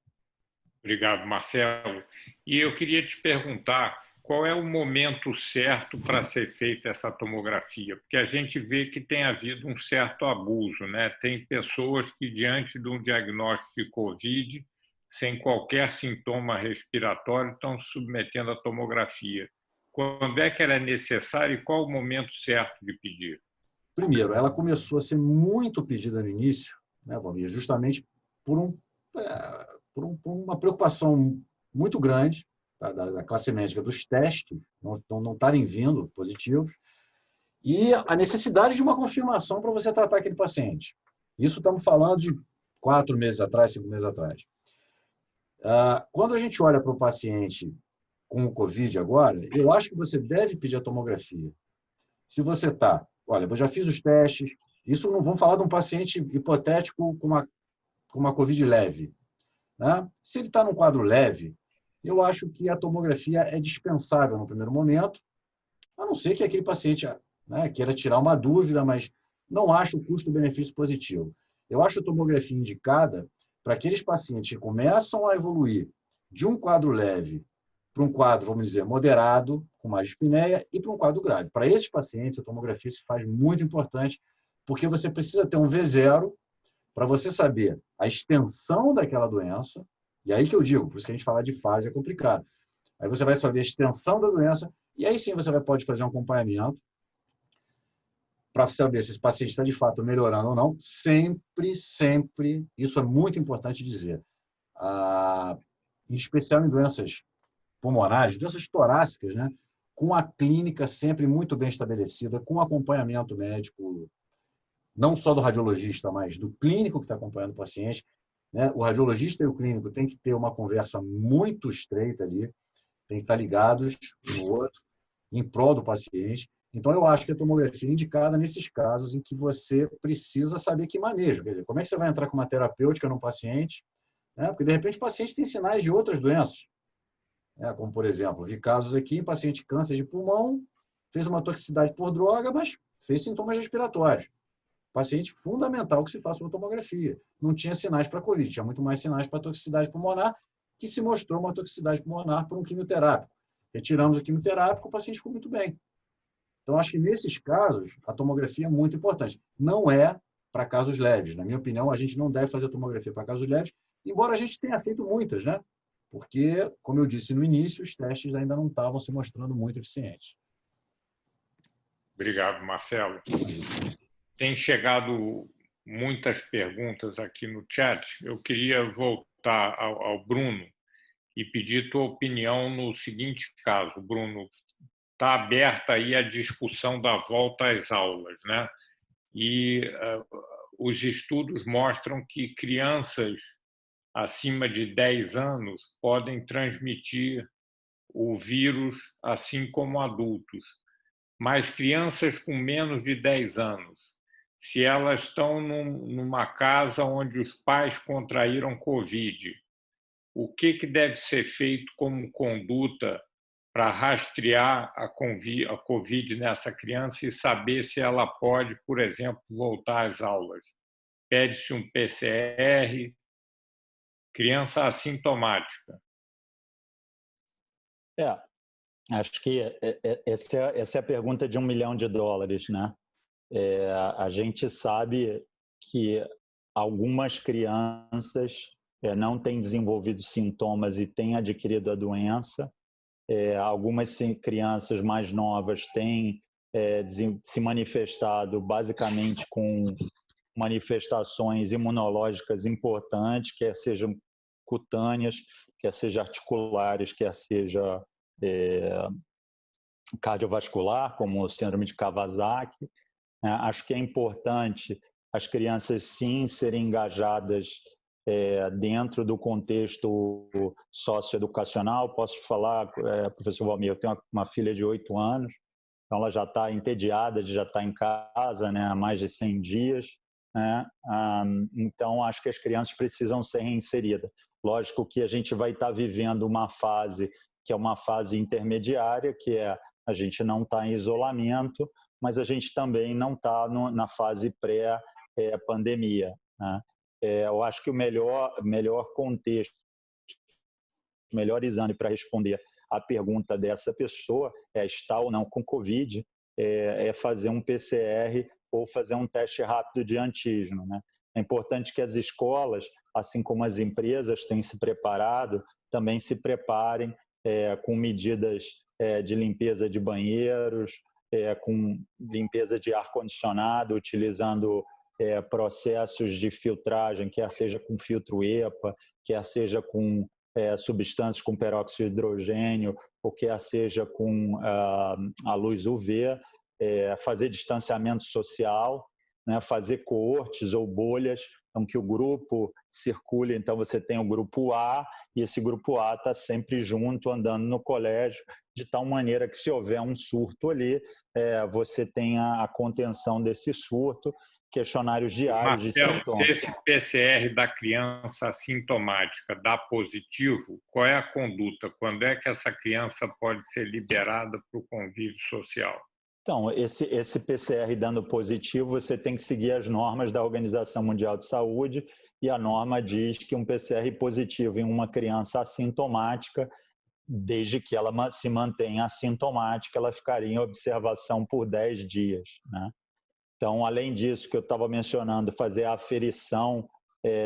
Obrigado, Marcelo. E eu queria te perguntar qual é o momento certo para ser feita essa tomografia, porque a gente vê que tem havido um certo abuso, né? Tem pessoas que, diante de um diagnóstico de Covid, sem qualquer sintoma respiratório, estão submetendo a tomografia. Quando é que ela é necessária e qual o momento certo de pedir? Primeiro, ela começou a ser muito pedida no início, né, Valmir, justamente por uma preocupação muito grande da classe médica dos testes não estarem vindo positivos e a necessidade de uma confirmação para você tratar aquele paciente. Isso estamos falando de 4 meses atrás, 5 meses atrás. Quando a gente olha para o paciente com o Covid agora, eu acho que você deve pedir a tomografia. Se você está, olha, eu já fiz os testes, isso não vamos falar de um paciente hipotético com uma Covid leve, né? Se ele está num quadro leve, eu acho que a tomografia é dispensável no primeiro momento, a não ser que aquele paciente, né, queira tirar uma dúvida, mas não acho o custo-benefício positivo. Eu acho a tomografia indicada para aqueles pacientes que começam a evoluir de um quadro leve para um quadro, vamos dizer, moderado, com mais dispneia, e para um quadro grave. Para esses pacientes, a tomografia se faz muito importante, porque você precisa ter um V0 para você saber a extensão daquela doença, e aí que eu digo, por isso que a gente fala de fase é complicado. Aí você vai saber a extensão da doença, e aí sim você pode fazer um acompanhamento para saber se esse paciente está de fato melhorando ou não. Sempre, sempre, isso é muito importante dizer. Em especial em doenças pulmonares, doenças torácicas, né? Com a clínica sempre muito bem estabelecida, com acompanhamento médico, não só do radiologista, mas do clínico que está acompanhando o paciente, né? O radiologista e o clínico têm que ter uma conversa muito estreita ali, tem que estar ligados um no outro, em prol do paciente. Então, eu acho que a tomografia é indicada nesses casos em que você precisa saber que manejo. Quer dizer, como é que você vai entrar com uma terapêutica num paciente, né? Porque, de repente, o paciente tem sinais de outras doenças. Como, por exemplo, vi casos aqui em paciente de câncer de pulmão, fez uma toxicidade por droga, mas fez sintomas respiratórios. Paciente fundamental que se faça uma tomografia. Não tinha sinais para Covid, tinha muito mais sinais para toxicidade pulmonar, que se mostrou uma toxicidade pulmonar por um quimioterápico. Retiramos o quimioterápico, o paciente ficou muito bem. Então, acho que nesses casos, a tomografia é muito importante. Não é para casos leves. Na minha opinião, a gente não deve fazer tomografia para casos leves, embora a gente tenha feito muitas, né? Porque, como eu disse no início, os testes ainda não estavam se mostrando muito eficientes. Obrigado, Marcelo. Tem chegado muitas perguntas aqui no chat. Eu queria voltar ao Bruno e pedir tua opinião no seguinte caso. Bruno, está aberta aí a discussão da volta às aulas, né? E os estudos mostram que crianças acima de 10 anos podem transmitir o vírus, assim como adultos. Mas crianças com menos de 10 anos, se elas estão numa casa onde os pais contraíram Covid, o que deve ser feito como conduta para rastrear a Covid nessa criança e saber se ela pode, por exemplo, voltar às aulas? Pede-se um PCR, criança assintomática. Acho que essa é a pergunta de $1 milhão, né? A gente sabe que algumas crianças não têm desenvolvido sintomas e têm adquirido a doença. Algumas crianças mais novas têm se manifestado basicamente com manifestações imunológicas importantes, quer sejam cutâneas, quer sejam articulares, quer seja cardiovascular, como o síndrome de Kawasaki. Acho que é importante as crianças, sim, serem engajadas dentro do contexto socioeducacional. Posso falar, professor Valmir, eu tenho uma filha de 8 anos, então ela já está entediada de já estar em casa, né, há mais de 100 dias. Né? Então, acho que as crianças precisam ser reinseridas. Lógico que a gente vai estar vivendo uma fase que é uma fase intermediária, que é a gente não está em isolamento, mas a gente também não está na fase pré-pandemia. Né? Eu acho que o melhor contexto, o melhor exame para responder à pergunta dessa pessoa, está ou não com Covid, é fazer um PCR ou fazer um teste rápido de antígeno. Né? É importante que as escolas, assim como as empresas têm se preparado, também se preparem com medidas de limpeza de banheiros, com limpeza de ar-condicionado, utilizando processos de filtragem, quer seja com filtro EPA, quer seja com substâncias com peróxido de hidrogênio, ou quer seja com a luz UV, fazer distanciamento social, né, fazer coortes ou bolhas, então que o grupo circule. Então você tem o grupo A, e esse grupo A está sempre junto, andando no colégio, de tal maneira que se houver um surto ali, você tenha a contenção desse surto, questionários diários de sintomas. Se esse PCR da criança assintomática dá positivo, qual é a conduta? Quando é que essa criança pode ser liberada para o convívio social? Então, esse PCR dando positivo, você tem que seguir as normas da Organização Mundial de Saúde, e a norma diz que um PCR positivo em uma criança assintomática, desde que ela se mantenha assintomática, ela ficaria em observação por 10 dias. Né? Então, além disso que eu estava mencionando, fazer a aferição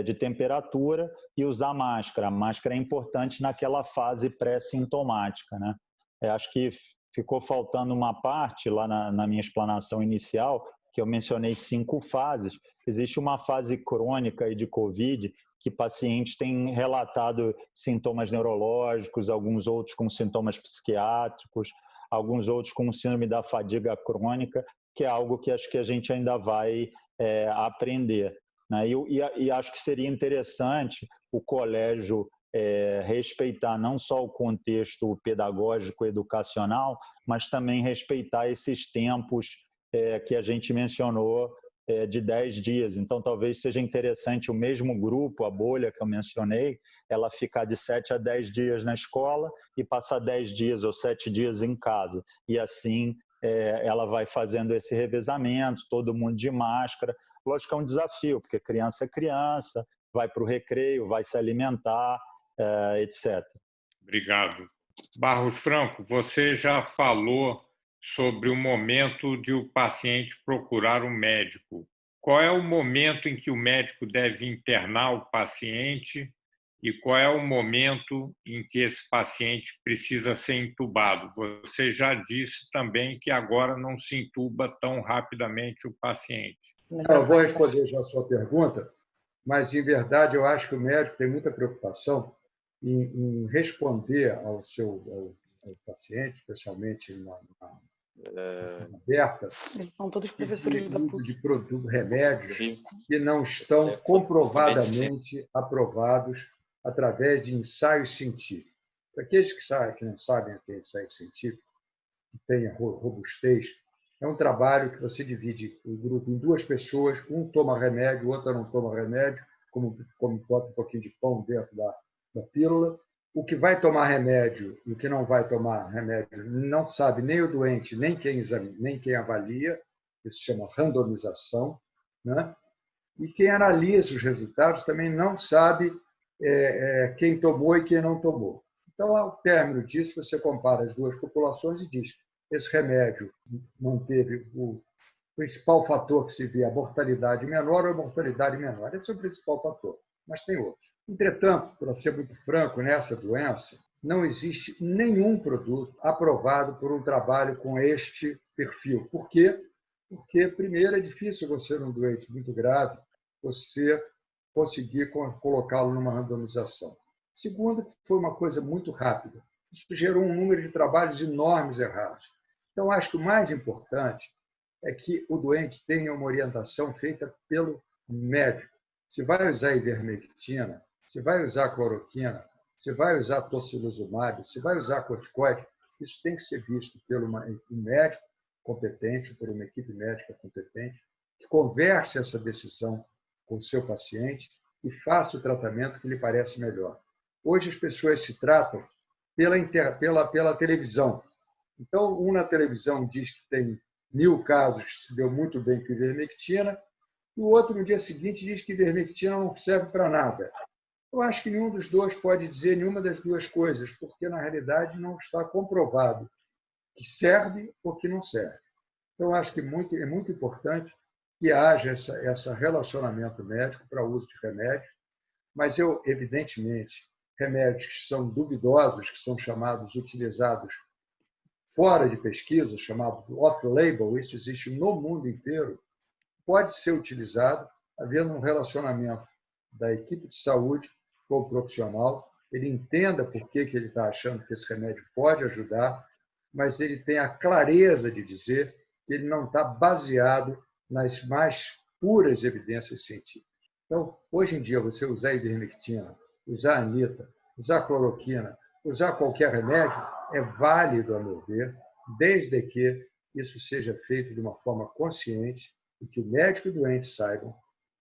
de temperatura e usar máscara. A máscara é importante naquela fase pré-sintomática. Né? Acho que ficou faltando uma parte lá na minha explanação inicial, que eu mencionei 5 fases. Existe uma fase crônica de COVID, que pacientes têm relatado sintomas neurológicos, alguns outros com sintomas psiquiátricos, alguns outros com síndrome da fadiga crônica, que é algo que acho que a gente ainda vai aprender. Né? E acho que seria interessante o colégio respeitar não só o contexto pedagógico educacional, mas também respeitar esses tempos que a gente mencionou de 10 dias. Então, talvez seja interessante o mesmo grupo, a bolha que eu mencionei, ela ficar de 7 a 10 dias na escola e passar 10 dias ou 7 dias em casa. E assim ela vai fazendo esse revezamento, todo mundo de máscara. Lógico que é um desafio, porque criança é criança, vai para o recreio, vai se alimentar, etc. Obrigado. Barros Franco, você já falou sobre o momento de o paciente procurar um médico. Qual é o momento em que o médico deve internar o paciente e qual é o momento em que esse paciente precisa ser entubado? Você já disse também que agora não se entuba tão rapidamente o paciente. Eu vou responder já a sua pergunta, mas, em verdade, eu acho que o médico tem muita preocupação em responder ao paciente, especialmente na aberta, eles são todos professores da uso PUC. de produtos, remédios que não estão comprovadamente aprovados através de ensaios científicos. Para aqueles que não sabem o que é ensaio científico, que tenha robustez, é um trabalho que você divide o grupo em 2 pessoas, um toma remédio, o outro não toma remédio, como bota um pouquinho de pão dentro da pílula. O que vai tomar remédio e o que não vai tomar remédio não sabe nem o doente, nem quem examina, nem quem avalia. Isso se chama randomização. Né? E quem analisa os resultados também não sabe quem tomou e quem não tomou. Então, ao término disso, você compara as 2 populações e diz: esse remédio não teve o principal fator que se vê, a mortalidade menor ou a mortalidade menor. Esse é o principal fator, mas tem outros. Entretanto, para ser muito franco, nessa doença, não existe nenhum produto aprovado por um trabalho com este perfil. Por quê? Porque, primeiro, é difícil você, num doente muito grave, você conseguir colocá-lo numa randomização. Segundo, foi uma coisa muito rápida. Isso gerou um número de trabalhos enormes errados. Então, acho que o mais importante é que o doente tenha uma orientação feita pelo médico. Se vai usar ivermectina, se vai usar cloroquina, se vai usar tocilizumab, se vai usar corticoide, isso tem que ser visto por um médico competente, por uma equipe médica competente, que converse essa decisão com o seu paciente e faça o tratamento que lhe parece melhor. Hoje as pessoas se tratam pela televisão. Então, um na televisão diz que tem 1000 casos que se deu muito bem com ivermectina, e o outro, no dia seguinte, diz que ivermectina não serve para nada. Eu acho que nenhum dos dois pode dizer nenhuma das duas coisas, porque, na realidade, não está comprovado que serve ou que não serve. Então, acho que é muito importante que haja esse relacionamento médico para o uso de remédios, mas evidentemente, remédios que são duvidosos, que são utilizados fora de pesquisa, chamado off-label, isso existe no mundo inteiro, pode ser utilizado havendo um relacionamento da equipe de saúde com o profissional, ele entenda por que ele está achando que esse remédio pode ajudar, mas ele tem a clareza de dizer que ele não está baseado nas mais puras evidências científicas. Então, hoje em dia, você usar ivermectina, usar anita, usar cloroquina, usar qualquer remédio é válido, a meu ver, desde que isso seja feito de uma forma consciente e que o médico e o doente saibam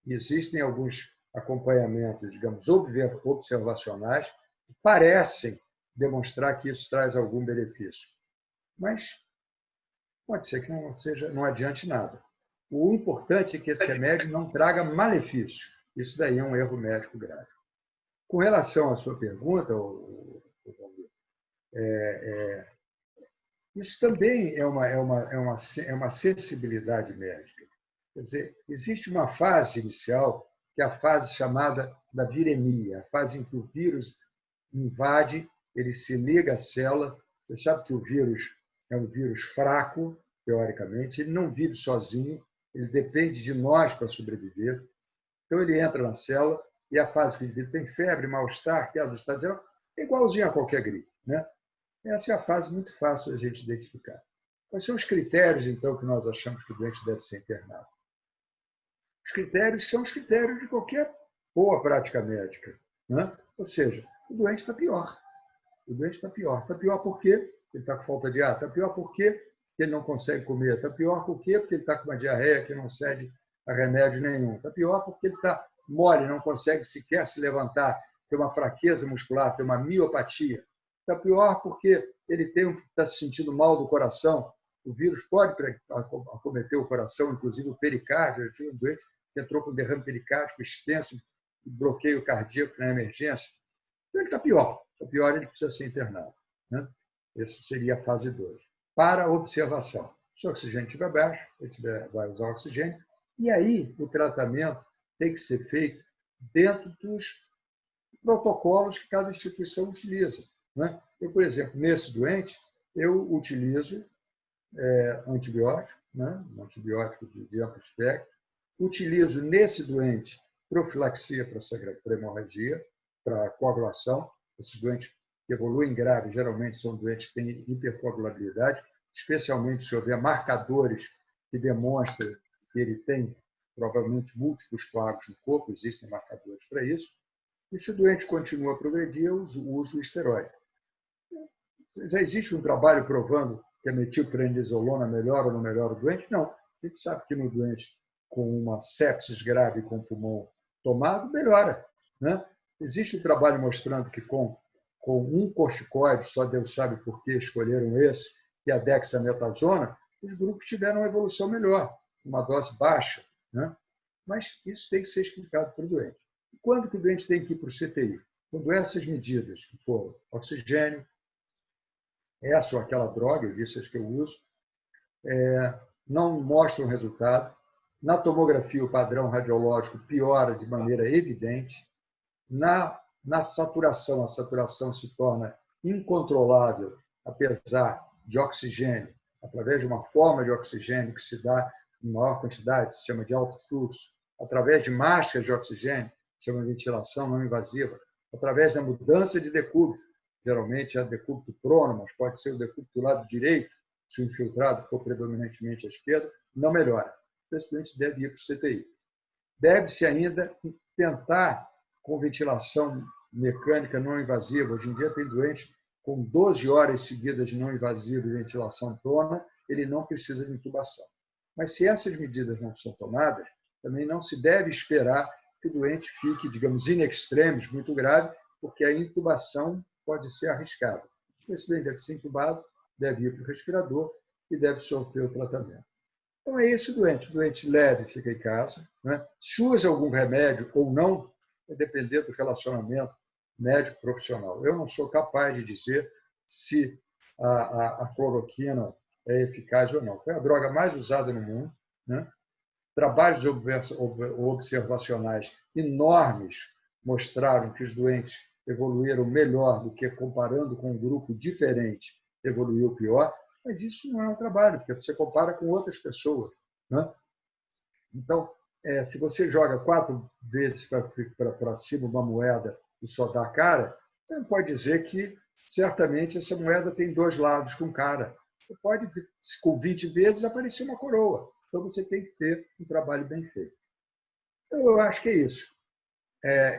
que existem alguns acompanhamentos, digamos, observacionais que parecem demonstrar que isso traz algum benefício. Mas pode ser que não adiante nada. O importante é que esse remédio não traga malefício. Isso daí é um erro médico grave. Com relação à sua pergunta, isso também é uma sensibilidade médica. Quer dizer, existe uma fase inicial, que é a fase chamada da viremia, a fase em que o vírus invade, ele se liga à célula. Você sabe que o vírus é um vírus fraco, teoricamente, ele não vive sozinho, ele depende de nós para sobreviver. Então, ele entra na célula e a fase que o indivíduo tem febre, mal-estar, queda do estado geral, é igualzinho a qualquer gripe, né? Essa é a fase muito fácil de a gente identificar. Quais são os critérios, então, que nós achamos que o doente deve ser internado? Os critérios são os critérios de qualquer boa prática médica, né? Ou seja, o doente está pior. O doente está pior. Está pior por quê? Ele está com falta de ar. Está pior por quê? Porque ele não consegue comer. Está pior por quê? Porque ele está com uma diarreia que não cede a remédio nenhum. Está pior porque ele está mole, não consegue sequer se levantar, tem uma fraqueza muscular, tem uma miopatia. Está pior porque ele está se sentindo mal do coração. O vírus pode acometer o coração, inclusive o pericárdio. Eu tive um doente que entrou com derrame pericárdico extenso, bloqueio cardíaco na emergência. Então, ele está pior. Está pior, ele precisa ser internado, né? Essa seria a fase 2. Para observação. Se o oxigênio estiver baixo, ele vai usar oxigênio. E aí, o tratamento tem que ser feito dentro dos protocolos que cada instituição utiliza, né? Eu, por exemplo, nesse doente, eu utilizo antibiótico, né? Um antibiótico de amplo espectro. Utilizo nesse doente profilaxia para hemorragia, para coagulação. Esses doentes que evoluem grave geralmente são doentes que têm hipercoagulabilidade, especialmente se houver marcadores que demonstram que ele tem provavelmente múltiplos coágulos no corpo, existem marcadores para isso. E se o doente continua a progredir, eu uso o esteroide. Já existe um trabalho provando que a metilprednisolona melhora ou não melhora o doente? Não. A gente sabe que no doente com uma sepsis grave com o pulmão tomado, melhora, né? Existe um trabalho mostrando que com um corticoide, só Deus sabe por que escolheram esse, que é a dexametasona, os grupos tiveram uma evolução melhor, uma dose baixa, né? Mas isso tem que ser explicado para o doente. E quando que o doente tem que ir para o CTI? Quando essas medidas, que foram oxigênio, essa ou aquela droga, eu disse as que eu uso, não mostram resultado. Na tomografia, o padrão radiológico piora de maneira evidente. Na saturação, a saturação se torna incontrolável, apesar de oxigênio, através de uma forma de oxigênio que se dá em maior quantidade, se chama de alto fluxo, através de máscaras de oxigênio, se chama de ventilação não invasiva, através da mudança de decúbito, geralmente é decúbito prono, mas pode ser o decúbito do lado direito, se o infiltrado for predominantemente à esquerda, não melhora. Esse doente deve ir para o CTI. Deve-se ainda tentar com ventilação mecânica não invasiva. Hoje em dia tem doente com 12 horas seguidas de não invasiva e ventilação tona, ele não precisa de intubação. Mas se essas medidas não são tomadas, também não se deve esperar que o doente fique, digamos, in extremis, muito grave, porque a intubação pode ser arriscada. Esse doente deve ser intubado, deve ir para o respirador e deve sofrer o tratamento. Então, é esse o doente leve fica em casa. Né? Se usa algum remédio ou não, vai depender do relacionamento médico-profissional. Eu não sou capaz de dizer se a cloroquina é eficaz ou não. Foi a droga mais usada no mundo. Né? Trabalhos observacionais enormes mostraram que os doentes evoluíram melhor do que comparando com um grupo diferente, evoluiu pior, mas isso não é um trabalho, porque você compara com outras pessoas. Né? Então, se você joga 4 vezes para cima uma moeda e só dá cara, você não pode dizer que certamente essa moeda tem 2 lados com cara. Você pode, com 20 vezes, aparecer uma coroa. Então, você tem que ter um trabalho bem feito. Então, eu acho que é isso.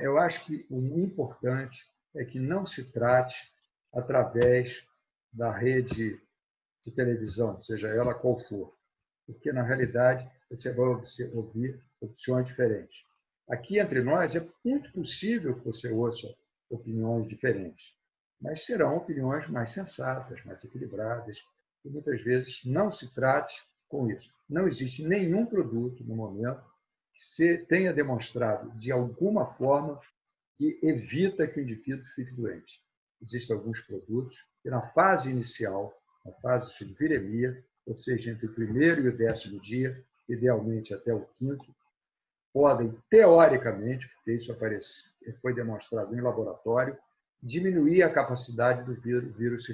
Eu acho que o importante é que não se trate através da rede de televisão, seja ela qual for, porque, na realidade, você vai ouvir opções diferentes. Aqui, entre nós, é muito possível que você ouça opiniões diferentes, mas serão opiniões mais sensatas, mais equilibradas, e muitas vezes não se trate com isso. Não existe nenhum produto, no momento, que tenha demonstrado, de alguma forma, que evita que o indivíduo fique doente. Existem alguns produtos que, na fase inicial, na fase de viremia, ou seja, entre o 1º e o 10º dia, idealmente até o 5º, podem, teoricamente, porque isso foi demonstrado em laboratório, diminuir a capacidade do vírus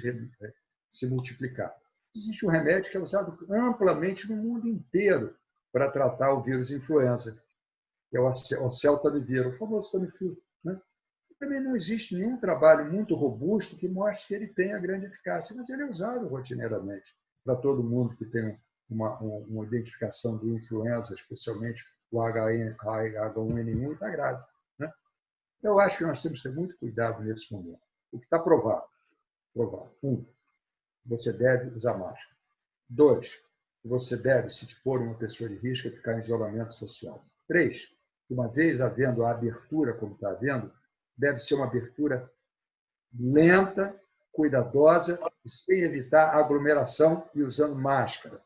se multiplicar. Existe um remédio que é usado amplamente no mundo inteiro para tratar o vírus influenza, que é o oseltamivir, o famoso Tamiflu. Né? Também não existe nenhum trabalho muito robusto que mostre que ele tenha grande eficácia, mas ele é usado rotineiramente para todo mundo que tem uma identificação de influenza, especialmente o H1N1, e está grave. Né? Então, eu acho que nós temos que ter muito cuidado nesse momento. O que está provado? 1, você deve usar máscara. 2, você deve, se for uma pessoa de risco, ficar em isolamento social. 3, uma vez havendo a abertura, como está havendo, deve ser uma abertura lenta, cuidadosa e sem evitar aglomeração e usando máscara.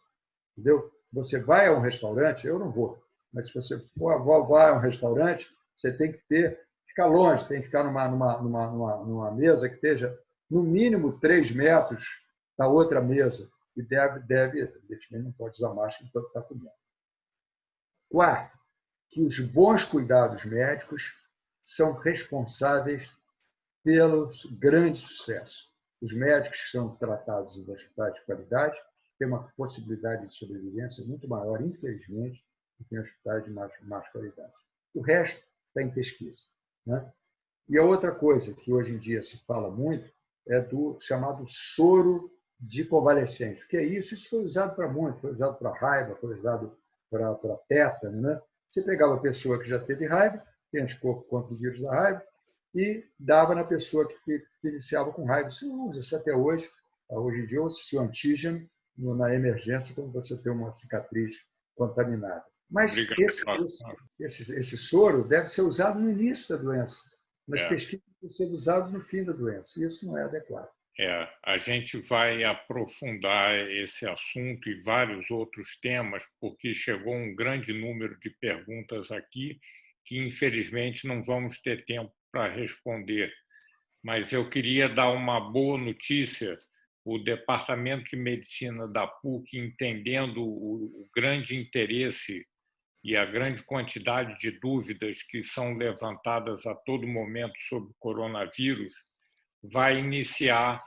Entendeu? Se você vai a um restaurante, eu não vou, mas se você vai a um restaurante, você tem que ficar longe, tem que ficar numa mesa que esteja no mínimo 3 metros da outra mesa e evidentemente não pode usar máscara enquanto está comendo. 4, que os bons cuidados médicos são responsáveis pelo grande sucesso. Os médicos que são tratados em hospitais de qualidade têm uma possibilidade de sobrevivência muito maior, infelizmente, do que em hospitais de mais qualidade. O resto está em pesquisa. Né? E a outra coisa que hoje em dia se fala muito é do chamado soro de convalescente. O que é isso? Isso foi usado para muito, foi usado para raiva, foi usado para tétano. Né? Você pegava a pessoa que já teve raiva, tem anticorpo contra o vírus da raiva, e dava na pessoa que iniciava com raiva. Isso não usa-se até hoje. Hoje em dia, usa-se o antígeno na emergência, quando você tem uma cicatriz contaminada. Mas esse soro deve ser usado no início da doença. Nas pesquisas devem ser usados no fim da doença. Isso não é adequado. A gente vai aprofundar esse assunto e vários outros temas, porque chegou um grande número de perguntas aqui que, infelizmente, não vamos ter tempo para responder. Mas eu queria dar uma boa notícia. O Departamento de Medicina da PUC, entendendo o grande interesse e a grande quantidade de dúvidas que são levantadas a todo momento sobre o coronavírus, vai iniciar,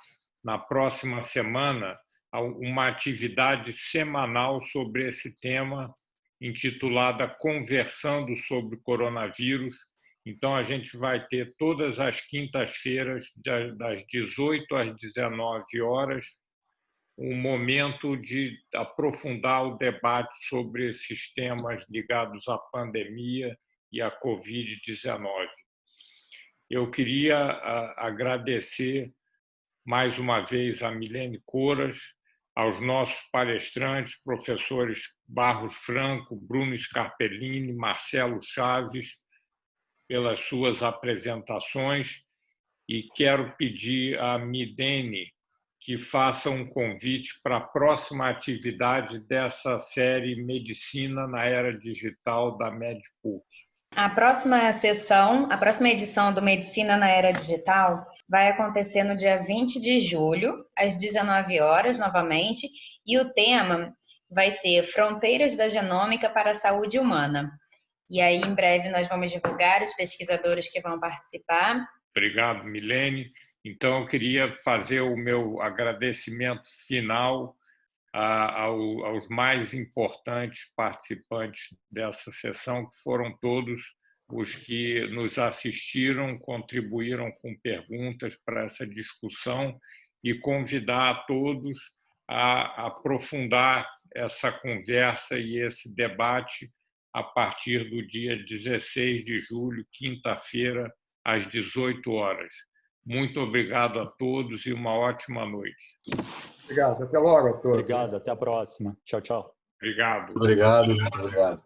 na próxima semana, uma atividade semanal sobre esse tema, intitulada Conversando sobre o Coronavírus. Então, a gente vai ter todas as quintas-feiras, das 18 às 19 horas, um momento de aprofundar o debate sobre esses temas ligados à pandemia e à Covid-19. Eu queria agradecer mais uma vez a Milene Couras, aos nossos palestrantes, professores Barros Franco, Bruno Scarpellini, Marcelo Chaves, pelas suas apresentações, e quero pedir à Milene que faça um convite para a próxima atividade dessa série Medicina na Era Digital da MedPUC. A próxima sessão, a próxima edição do Medicina na Era Digital vai acontecer no dia 20 de julho, às 19 horas, novamente, e o tema vai ser Fronteiras da Genômica para a Saúde Humana. E aí, em breve, nós vamos divulgar os pesquisadores que vão participar. Obrigado, Milene. Então, eu queria fazer o meu agradecimento final aos mais importantes participantes dessa sessão, que foram todos os que nos assistiram, contribuíram com perguntas para essa discussão, e convidar a todos a aprofundar essa conversa e esse debate a partir do dia 16 de julho, quinta-feira, às 18 horas. Muito obrigado a todos e uma ótima noite. Obrigado. Até logo a todos. Obrigado. Até a próxima. Tchau, tchau. Obrigado. Obrigado.